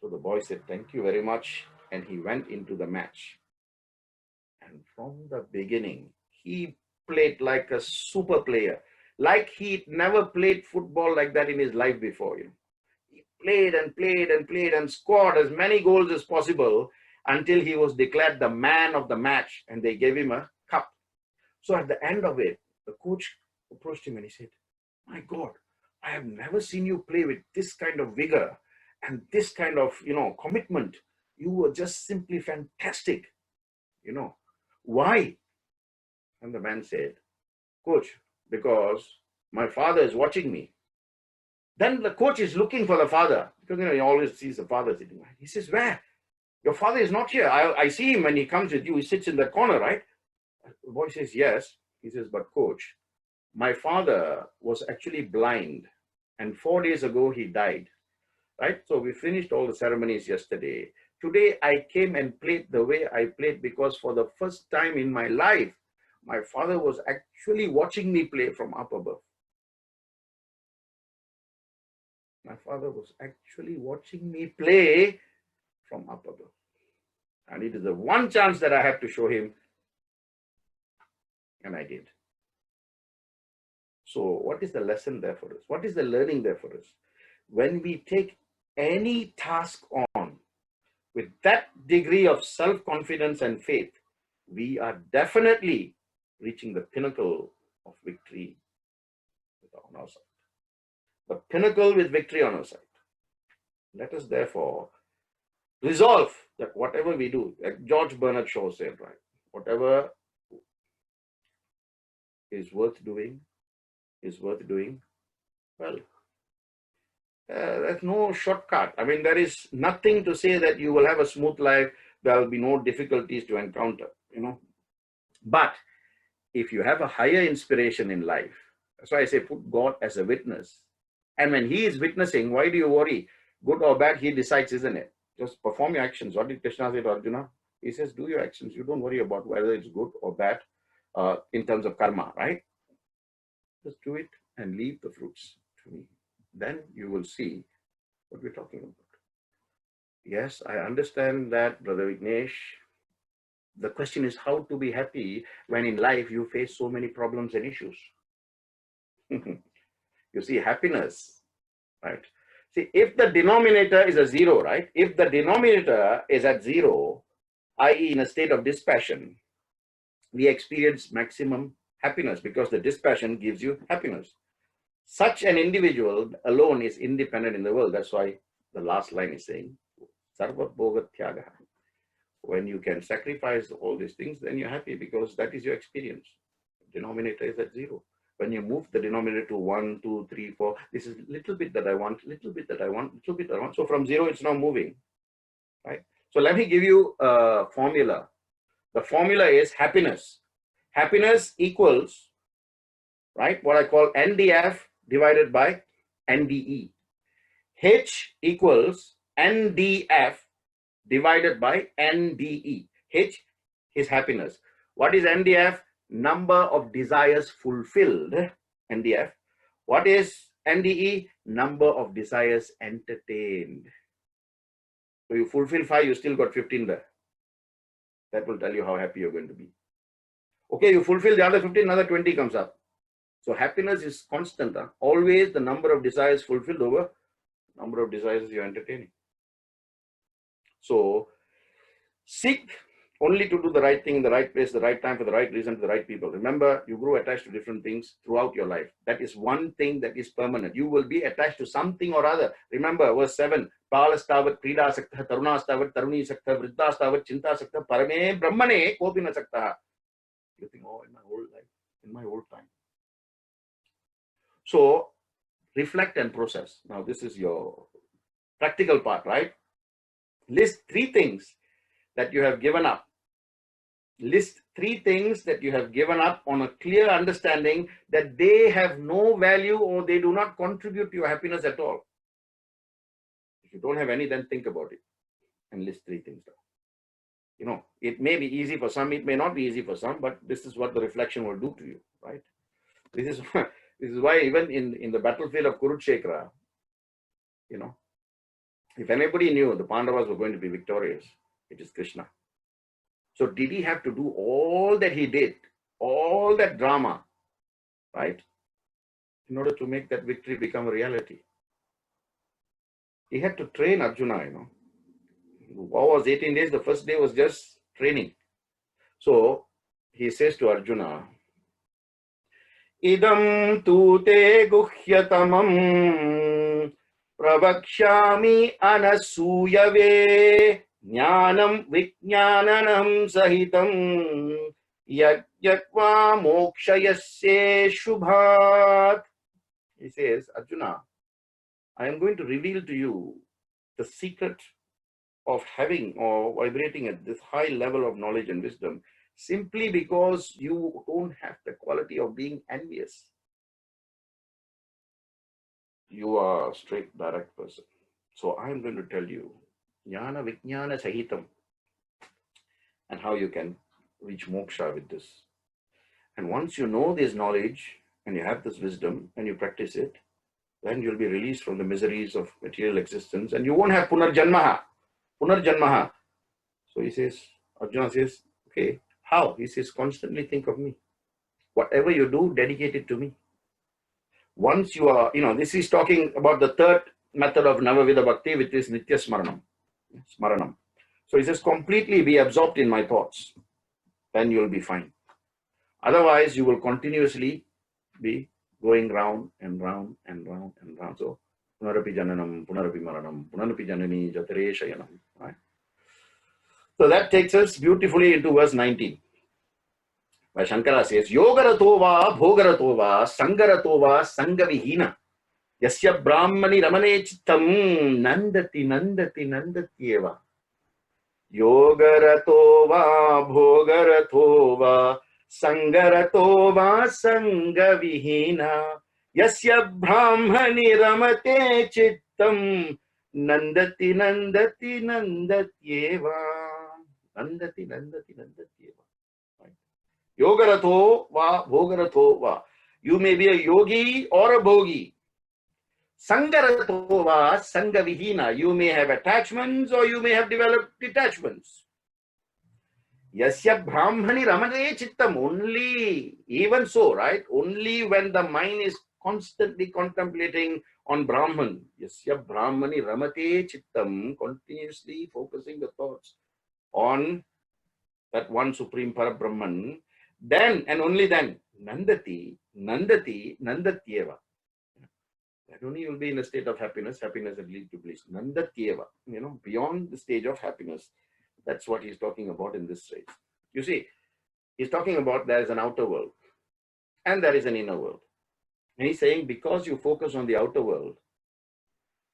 So the boy said, thank you very much. And he went into the match. And from the beginning, he played like a super player, like he never played football like that in his life before. He played and played and played and scored as many goals as possible until he was declared the man of the match, and they gave him a cup. So at the end of it, the coach approached him and he said, my God, I have never seen you play with this kind of vigor and this kind of, commitment. You were just simply fantastic. Why? And the man said, coach, because my father is watching me. Then the coach is looking for the father, because he always sees the father sitting. He says, where? Your father is not here. I see him when he comes with you. He sits in the corner, right? The boy says, yes. He says, but coach, my father was actually blind, and 4 days ago he died. Right? So we finished all the ceremonies yesterday. Today I came and played the way I played because for the first time in my life, my father was actually watching me play from up above. My father was actually watching me play from up above. And it is the one chance that I have to show him. And I did. So what is the lesson there for us? What is the learning there for us? When we take any task on with that degree of self-confidence and faith, we are definitely reaching the pinnacle of victory on our side. The pinnacle with victory on our side. Let us therefore resolve that whatever we do, like George Bernard Shaw said, right? Whatever is worth doing is worth doing well. There's no shortcut. I mean, there is nothing to say that you will have a smooth life. There will be no difficulties to encounter, But if you have a higher inspiration in life, that's why I say put God as a witness. And when he is witnessing, why do you worry? Good or bad, he decides, isn't it? Just perform your actions. What did Krishna say to Arjuna? He says, do your actions. You don't worry about whether it's good or bad in terms of karma, right? Just do it and leave the fruits to me. Then you will see what we're talking about. Yes, I understand that, Brother Vignesh. The question is how to be happy when in life you face so many problems and issues. You see, happiness, right? See, if the denominator is a zero, right? If the denominator is at zero, i.e. in a state of dispassion, we experience maximum happiness because the dispassion gives you happiness. Such an individual alone is independent in the world. That's why the last line is saying, Sarva Bhoga Tyaga. When you can sacrifice all these things, then you're happy because that is your experience. Denominator is at zero. When you move the denominator to 1, 2, 3, 4, this is little bit that I want, little bit that I want, little bit that I want. So from zero, it's now moving, right? So let me give you a formula. The formula is happiness. Happiness equals, right, what I call NDF divided by NDE. H equals NDF divided by NDE. H is happiness. What is NDF? Number of desires fulfilled. NDF. What is NDE? Number of desires entertained. So you fulfill 5, you still got 15 there. That will tell you how happy you're going to be. Okay, you fulfill the other 15, another 20 comes up. So happiness is constant. Always the number of desires fulfilled over number of desires you're entertaining. So seek only to do the right thing in the right place, the right time, for the right reason, to the right people. Remember, you grow attached to different things throughout your life. That is one thing that is permanent. You will be attached to something or other. Remember, verse 7, Balastavat, Krida Sakta, Tarunastavat, Taruni Sakta, Vriddhastavat, Chinta Sakta, Parame, Brahmane, Kopina Sakta. You think, oh, in my whole life, in my whole time. So reflect and process. Now, this is your practical part, right? List 3 things that you have given up List 3 things that you have given up on a clear understanding that they have no value or they do not contribute to your happiness at all. If you don't have any, then think about it and list 3 things down. You know, it may be easy for some, it may not be easy for some, but this is what the reflection will do to you, right? This is why even in the battlefield of Kurukshetra, you know, if anybody knew the Pandavas were going to be victorious, it is Krishna. So did he have to do all that he did, all that drama, right, in order to make that victory become a reality? He had to train Arjuna, you know. The war was 18 days, the first day was just training. So he says to Arjuna, Idam tu te guhyatamam pravakshami anasuyave jnanam vijnananam sahitam yajyatva mokshayasye shubhat. He says, Arjuna, I am going to reveal to you the secret of having or vibrating at this high level of knowledge and wisdom, simply because you don't have the quality of being envious. You are a straight, direct person. So I am going to tell you, jnana vijnana sahitam, and how you can reach moksha with this. And once you know this knowledge and you have this wisdom and you practice it, then you'll be released from the miseries of material existence and you won't have punarjanmaha. Punarjanmaha. So he says, Arjuna says, okay, how? He says, constantly think of me. Whatever you do, dedicate it to me. Once you are, you know, this is talking about the third method of Navavida Bhakti, which is Nitya Smaranam. So he says, completely be absorbed in my thoughts, then you will be fine. Otherwise, you will continuously be going round and round and round and round. So, punarapi jananam, punarapi maranam, punarapi janani, jatare shayanam. Right? So that takes us beautifully into verse 19. Where Shankara says, Yogarato va, bhogarato va, sangarato va, sangavihina. Yasya brahmani ramane chittam, nandati, nandati, nandatyeva. Yogarato va, bhogarato va, sangarato va, sangavihina. Yasya brahmani ramate chittam, nandati, nandati, nandatyeva. Nandati, nandati, nandatyeva. Yogarato va, bhogarato va. You may be a yogi or a bhogi. Sangarato va, sangavihina. You may have attachments or you may have developed detachments. Yasya brahmani ramane chittam. Only, even so, right? Only when the mind is constantly contemplating on Brahman. Yasya brahmani ramate chittam. Continuously focusing the thoughts on that one supreme Parabrahman. Then and only then, nandati, nandati, nandatyeva. That only you will be in a state of happiness, happiness that leads to bliss. Nandatyeva, you know, beyond the stage of happiness. That's what he's talking about in this stage. You see, he's talking about there is an outer world and there is an inner world. And he's saying because you focus on the outer world,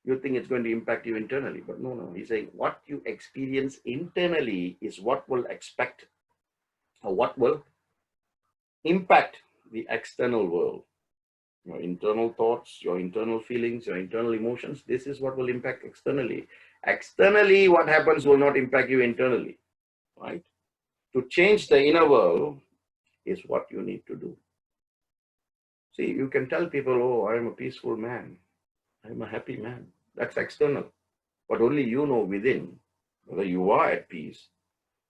you think it's going to impact you internally. But no. He's saying what you experience internally is what will expect or what will impact the external world. Your internal thoughts, your internal feelings, your internal emotions, this is what will impact externally. Externally, what happens will not impact you internally, right? To change the inner world is what you need to do. See, you can tell people, oh, I'm a peaceful man. I'm a happy man. That's external. But only you know within whether you are at peace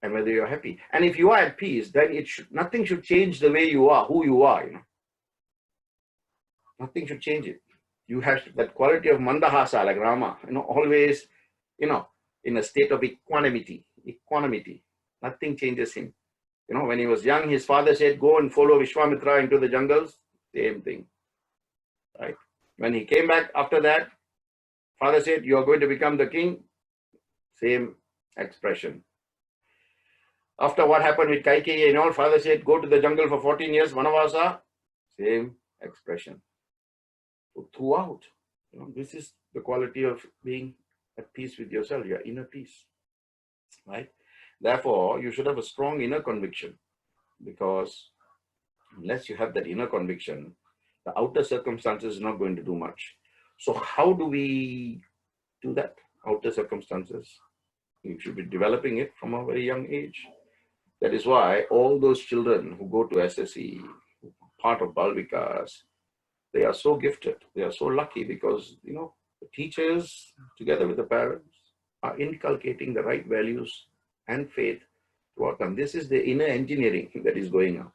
and whether you're happy. And if you are at peace, then nothing should change the way you are, who you are, you know. Nothing should change it. You have that quality of mandahasa, like Rama, you know, always, you know, in a state of equanimity. Nothing changes him. You know, when he was young, his father said, go and follow Vishwamitra into the jungles. Same thing, right? When he came back after that, father said, you are going to become the king. Same expression. After what happened with Kaikeyi and all, father said, go to the jungle for 14 years, Vanavasa. Same expression. So throughout, you know, this is the quality of being at peace with yourself, your inner peace, right? Therefore, you should have a strong inner conviction, because unless you have that inner conviction, the outer circumstances is not going to do much. So how do we do that? Outer circumstances, you should be developing it from a very young age. That is why all those children who go to SSE, part of Balvikas, they are so gifted. They are so lucky because, you know, the teachers together with the parents are inculcating the right values and faith throughout them. This is the inner engineering that is going on.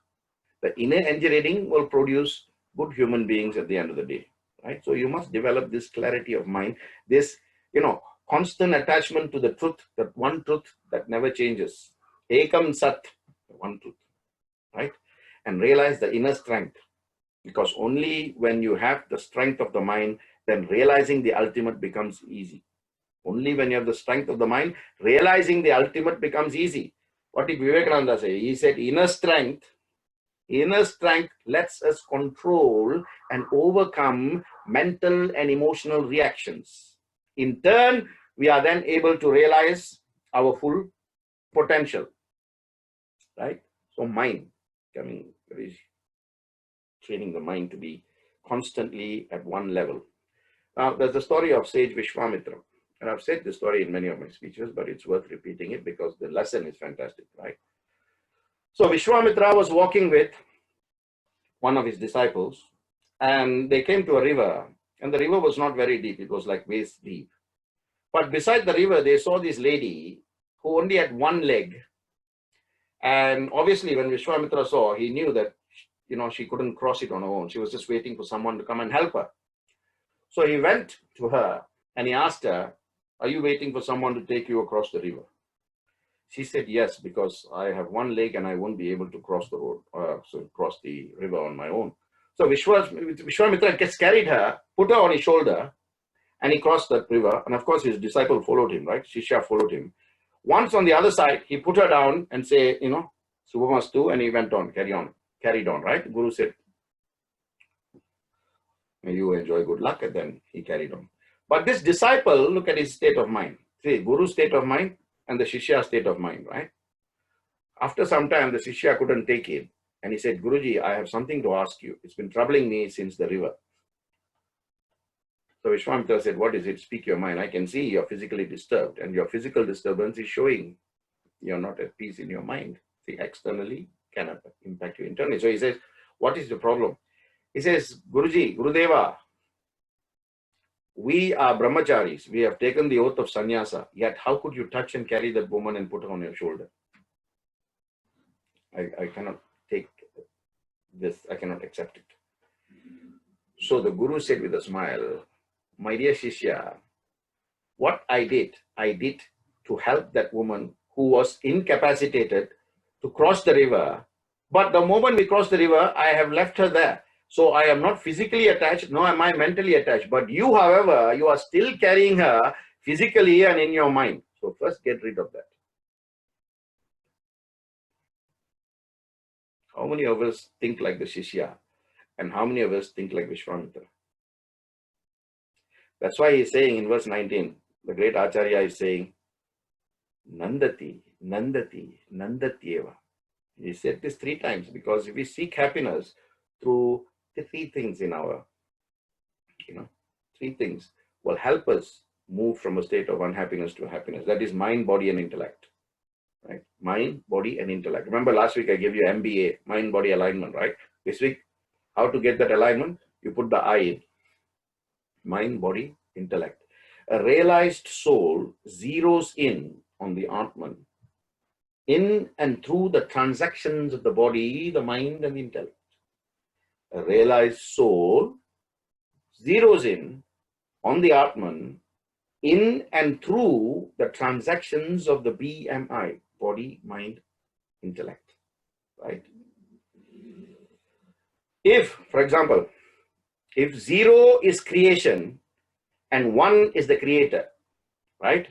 The inner engineering will produce good human beings at the end of the day, right? So you must develop this clarity of mind, this, you know, constant attachment to the truth, that one truth that never changes. Ekam Sat, one truth, right? And realize the inner strength, because only when you have the strength of the mind, then realizing the ultimate becomes easy. Only when you have the strength of the mind, realizing the ultimate becomes easy. What did Vivekananda say? He said, inner strength lets us control and overcome mental and emotional reactions. In turn, we are then able to realize our full potential, right? So mind, training the mind to be constantly at one level. Now, there's the story of sage Vishwamitra. And I've said this story in many of my speeches, but it's worth repeating it because the lesson is fantastic, right? So Vishwamitra was walking with one of his disciples, and they came to a river, and the river was not very deep. It was like waist deep. But beside the river, they saw this lady who only had one leg. And obviously, when Vishwamitra saw, he knew that, you know, she couldn't cross it on her own. She was just waiting for someone to come and help her. So he went to her and he asked her, are you waiting for someone to take you across the river? She said, yes, because I have one leg and I won't be able to cross the road, cross the river on my own. So Vishwamitra carried her, put her on his shoulder, and he crossed that river. And of course, his disciple followed him, right? Shishya followed him. Once on the other side, he put her down and say, you know, Subhamastu, and he went on, carried on, right? Guru said, may you enjoy good luck, and then he carried on. But this disciple, look at his state of mind. See, Guru's state of mind and the Shishya's state of mind, right? After some time, the Shishya couldn't take it. And he said, Guruji, I have something to ask you. It's been troubling me since the river. So Vishwamitra said, what is it? Speak your mind. I can see you're physically disturbed, and your physical disturbance is showing you're not at peace in your mind. See, externally cannot impact you internally. So he says, what is the problem? He says, Guruji, Gurudeva, we are brahmacharis. We have taken the oath of sannyasa. Yet how could you touch and carry that woman and put her on your shoulder? I cannot take this. I cannot accept it. So the Guru said with a smile, my dear Shishya, what I did to help that woman who was incapacitated to cross the river. But the moment we crossed the river, I have left her there. So I am not physically attached, nor am I mentally attached. But you, however, you are still carrying her physically and in your mind. So first get rid of that. How many of us think like the Shishya? And how many of us think like Vishwamitra? That's why he's saying in verse 19, the great Acharya is saying, Nandati, Nandati, Nandatyeva. He said this 3 times because if we seek happiness through the 3 things in our, 3 things will help us move from a state of unhappiness to happiness. That is mind, body, and intellect. Right? Mind, body, and intellect. Remember last week I gave you MBA, mind, body alignment, right? This week, how to get that alignment? You put the I in. Mind, body, intellect. A realized soul zeroes in on the Atman, in and through the transactions of the body, the mind, and the intellect. A realized soul zeroes in on the Atman, in and through the transactions of the BMI, body, mind, intellect, right? If, for example, if 0 is creation and 1 is the creator, right?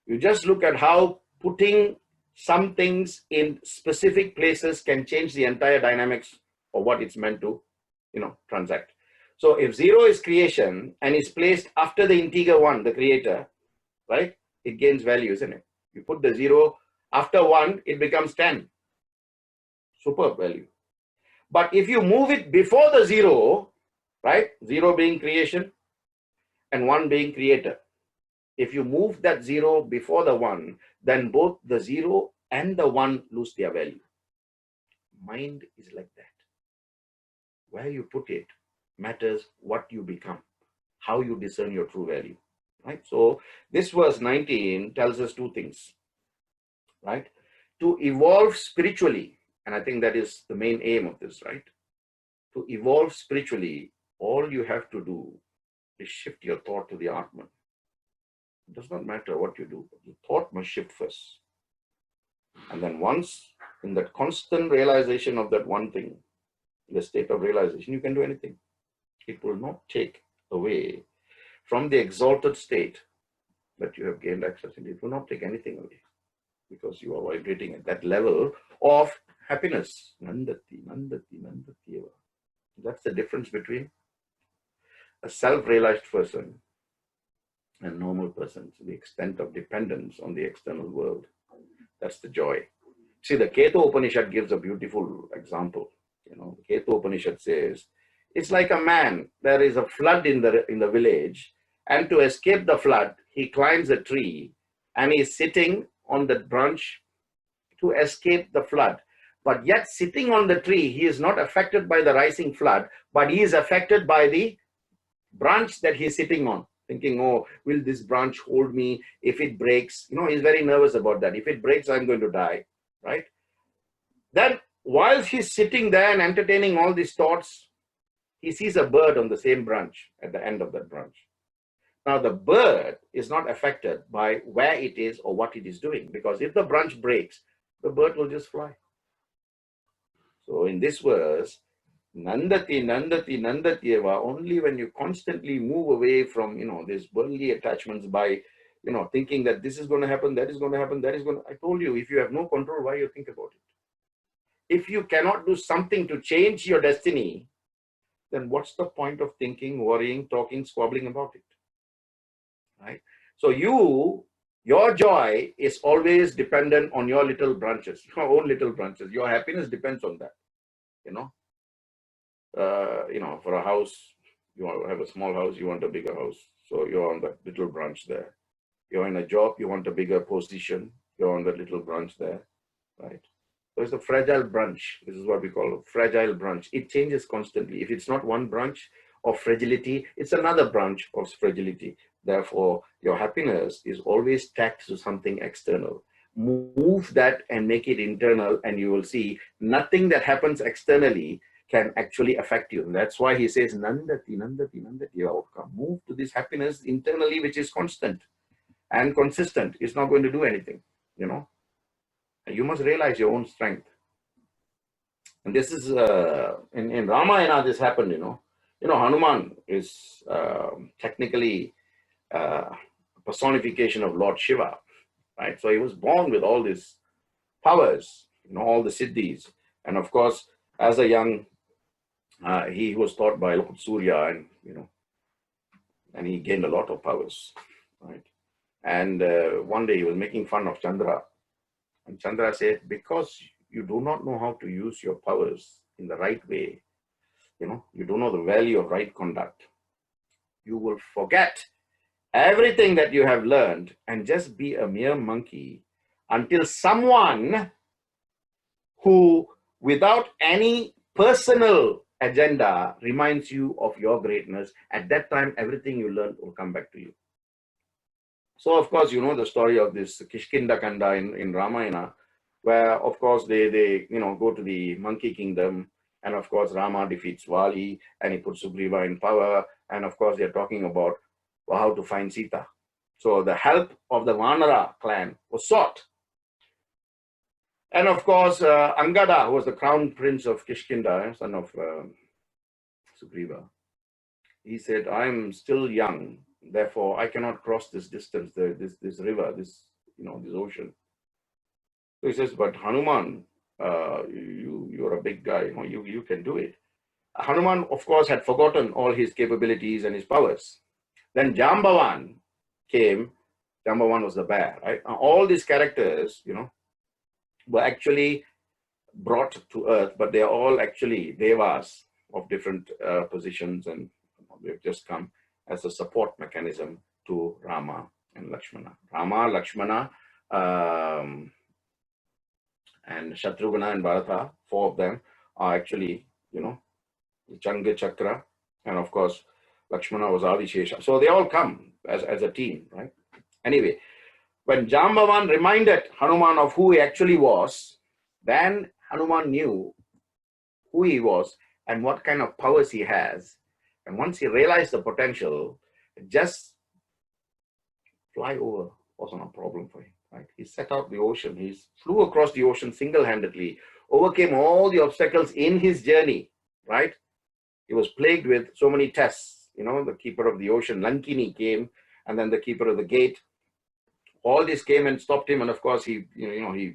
You just look at how putting some things in specific places can change the entire dynamics of what it's meant to, transact. So if 0 is creation and is placed after the integer 1, the creator, right? It gains value, isn't it? You put the 0 After 1, it becomes 10. Superb value. But if you move it before the 0, right? 0 being creation and 1 being creator. If you move that 0 before the 1, then both the 0 and the 1 lose their value. Mind is like that. Where you put it matters what you become, how you discern your true value, right? So this verse 19 tells us 2 things, right? To evolve spiritually, and I think that is the main aim of this, right? To evolve spiritually, all you have to do is shift your thought to the Atman. It does not matter what you do, but the thought must shift first. And then once in that constant realization of that one thing, the state of realization, you can do anything. It will not take away from the exalted state that you have gained access in. It will not take anything away because you are vibrating at that level of happiness. Nandati, nandati, nandati. That's the difference between a self-realized person and normal person. So the extent of dependence on the external world. That's the joy. See, the Ketu Upanishad gives a beautiful example. You know, the Ketu Upanishad says, it's like a man. There is a flood in the village, and to escape the flood, he climbs a tree, and he is sitting on the branch to escape the flood. But yet, sitting on the tree, he is not affected by the rising flood, but he is affected by the branch that he is sitting on. Thinking, oh, will this branch hold me? If it breaks, you know, he's very nervous about that. If it breaks, I'm going to die, right? Then, while he's sitting there and entertaining all these thoughts, he sees a bird on the same branch at the end of that branch. Now, the bird is not affected by where it is or what it is doing, because if the branch breaks, the bird will just fly. So, in this verse, Nandati, Nandati, Nandatyeva, only when you constantly move away from, you know, these worldly attachments by, you know, thinking that this is going to happen, that is going to happen, that is going to, I told you, if you have no control, why you think about it? If you cannot do something to change your destiny, then what's the point of thinking, worrying, talking, squabbling about it, right? So your joy is always dependent on your little branches, your own little branches. Your happiness depends on that, you know. For a house, you want to have a small house, you want a bigger house. So you're on that little branch there. You're in a job, you want a bigger position, you're on that little branch there, right? So it's a fragile branch. This is what we call a fragile branch. It changes constantly. If it's not one branch of fragility, it's another branch of fragility. Therefore, your happiness is always tacked to something external. Move that and make it internal, and you will see nothing that happens externally can actually affect you. And that's why he says, Nandati, Nandati, Nandati, outcome. Move to this happiness internally, which is constant and consistent. It's not going to do anything, you know. You must realize your own strength. And this is, in Ramayana, this happened, you know. Hanuman is technically personification of Lord Shiva, right? So he was born with all these powers, you know, all the siddhis. And of course, as a young, he was taught by Lord Surya, and, you know, and he gained a lot of powers, right? And one day he was making fun of Chandra. And Chandra said, because you do not know how to use your powers in the right way, you know, you don't know the value of right conduct, you will forget everything that you have learned and just be a mere monkey until someone who, without any personal agenda, reminds you of your greatness. At that time, everything you learned will come back to you. So, of course, you know the story of this Kishkinda Kanda in Ramayana, where, of course, they go to the monkey kingdom, and of course, Rama defeats Vali, and he puts Sugriva in power, and of course, they're talking about how to find Sita. So the help of the Vanara clan was sought. And of course, Angada, who was the crown prince of Kishkinda, son of Sugriva, he said, I'm still young, therefore I cannot cross this distance, this river, this ocean. So he says, but Hanuman, you're a big guy, you can do it. Hanuman, of course, had forgotten all his capabilities and his powers. Then Jambavan came. Jambavan was the bear, right? All these characters, were actually brought to earth, but they are all actually devas of different positions, and they've just come as a support mechanism to Rama and Lakshmana. Rama, Lakshmana, and Shatrughna and Bharata, 4 of them are actually, the Changa Chakra, and of course, Lakshmana was Adishesha. So they all come as a team, right? Anyway, when Jambavan reminded Hanuman of who he actually was, then Hanuman knew who he was and what kind of powers he has. And once he realized the potential, just fly over wasn't a problem for him, right? He set out the ocean. He flew across the ocean single-handedly, overcame all the obstacles in his journey, right? He was plagued with so many tests. The keeper of the ocean, Lankini, came, and then the keeper of the gate. All this came and stopped him, and of course he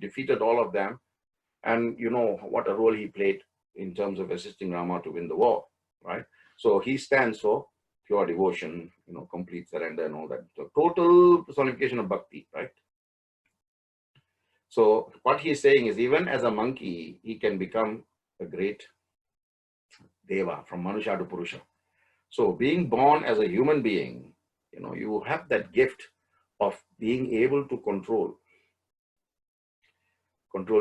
defeated all of them. And what a role he played in terms of assisting Rama to win the war, right? So he stands for pure devotion, complete surrender and all that. So total personification of bhakti, right? So what he's saying is, even as a monkey, he can become a great deva, from Manusha to Purusha. So being born as a human being, you have that gift of being able to control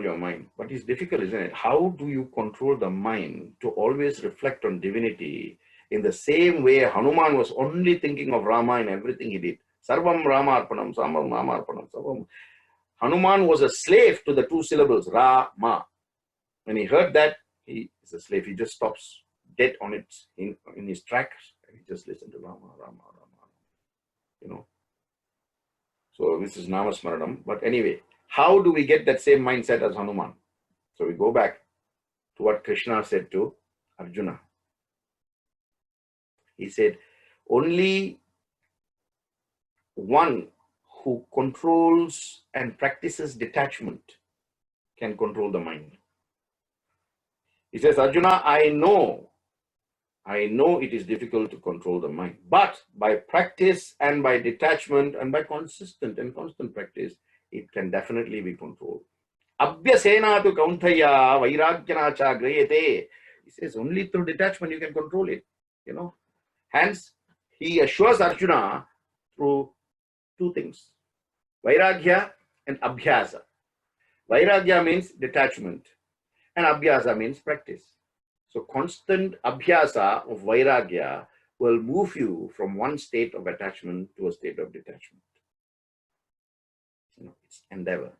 your mind. But it's difficult, isn't it? How do you control the mind to always reflect on divinity in the same way Hanuman was only thinking of Rama in everything he did? Sarvam Ramarpanam, Sarvam Ramarpanam, Sarvam. Hanuman was a slave to the 2 syllables, Rama. When he heard that, he is a slave. He just stops dead on it in his tracks, and he just listens to Rama, Rama, Rama. So this is Namasmaranam. But anyway, how do we get that same mindset as Hanuman? So we go back to what Krishna said to Arjuna. He said, only one who controls and practices detachment can control the mind. He says, Arjuna, I know it is difficult to control the mind, but by practice and by detachment and by consistent and constant practice, it can definitely be controlled. Abhyasena tu kauntaya vairagyana cha grayate. He says only through detachment you can control it. Hence, he assures Arjuna through 2 things, vairagya and abhyasa. Vairagya means detachment, and abhyasa means practice. So constant abhyasa of vairagya will move you from one state of attachment to a state of detachment. It's endeavor.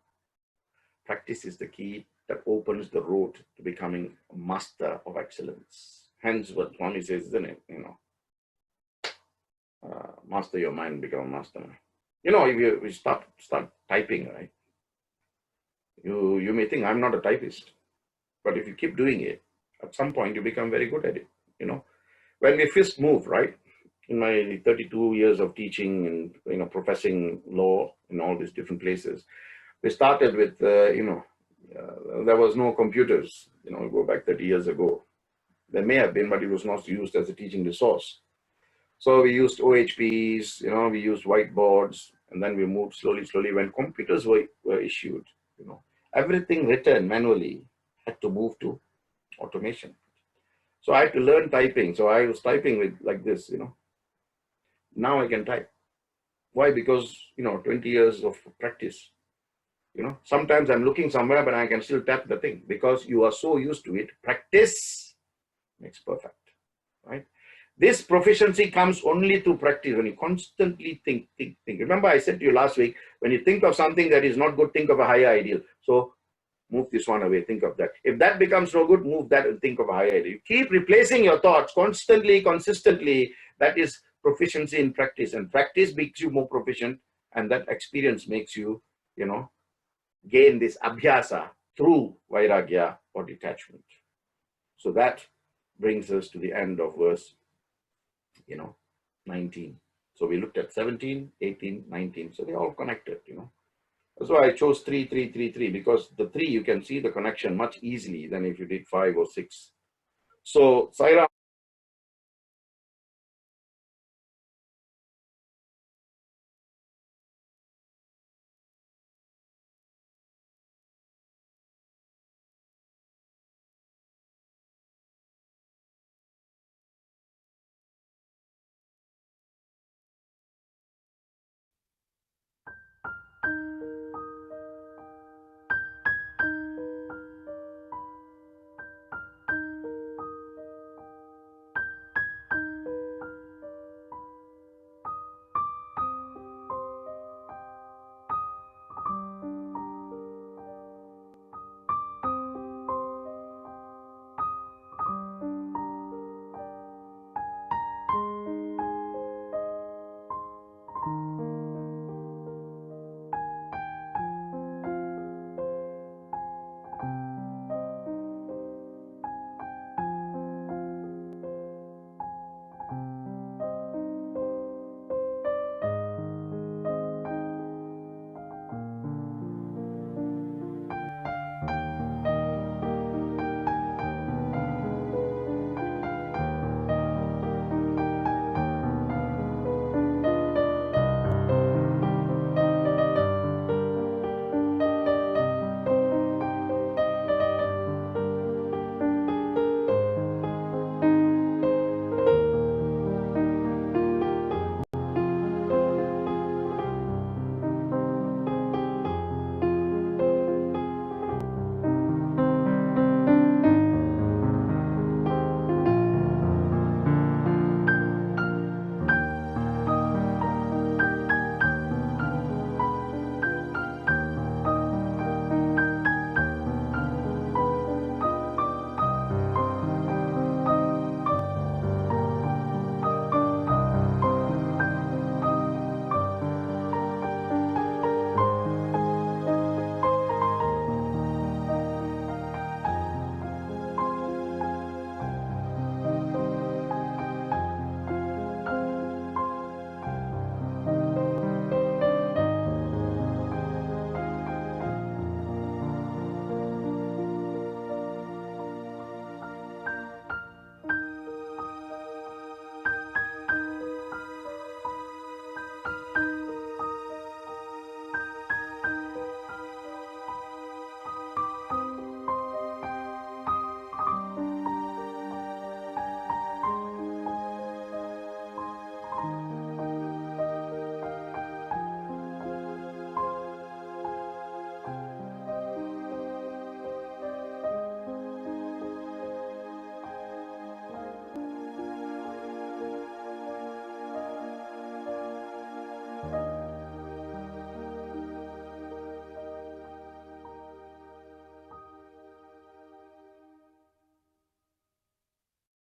Practice is the key that opens the road to becoming a master of excellence. Hence what Swami says, isn't it? Master your mind, become a master. If you start typing, right? You may think I'm not a typist, but if you keep doing it, at some point you become very good at it. When we first moved, right, in my 32 years of teaching and professing law in all these different places, we started with there was no computers. Go back 30 years ago. There may have been, but it was not used as a teaching resource. So we used OHPs. We used whiteboards, and then we moved slowly. When computers were issued, everything written manually had to move to automation. So I had to learn typing. So I was typing with like this, Now I can type. Why? Because, 20 years of practice. Sometimes I'm looking somewhere, but I can still tap the thing because you are so used to it. Practice makes perfect, right? This proficiency comes only through practice. When you constantly think. Remember I said to you last week, when you think of something that is not good, think of a higher ideal. So move this one away, think of that. If that becomes no good, move that and think of a higher ideal. Keep replacing your thoughts constantly, consistently. That is proficiency in practice. And practice makes you more proficient. And that experience makes you, gain this abhyasa through vairagya or detachment. So that brings us to the end of verse 19. So we looked at 17, 18, 19. So they're all connected, That's why I chose 3, 3, 3, 3, because the 3, you can see the connection much easily than if you did 5 or 6. So Sai Ram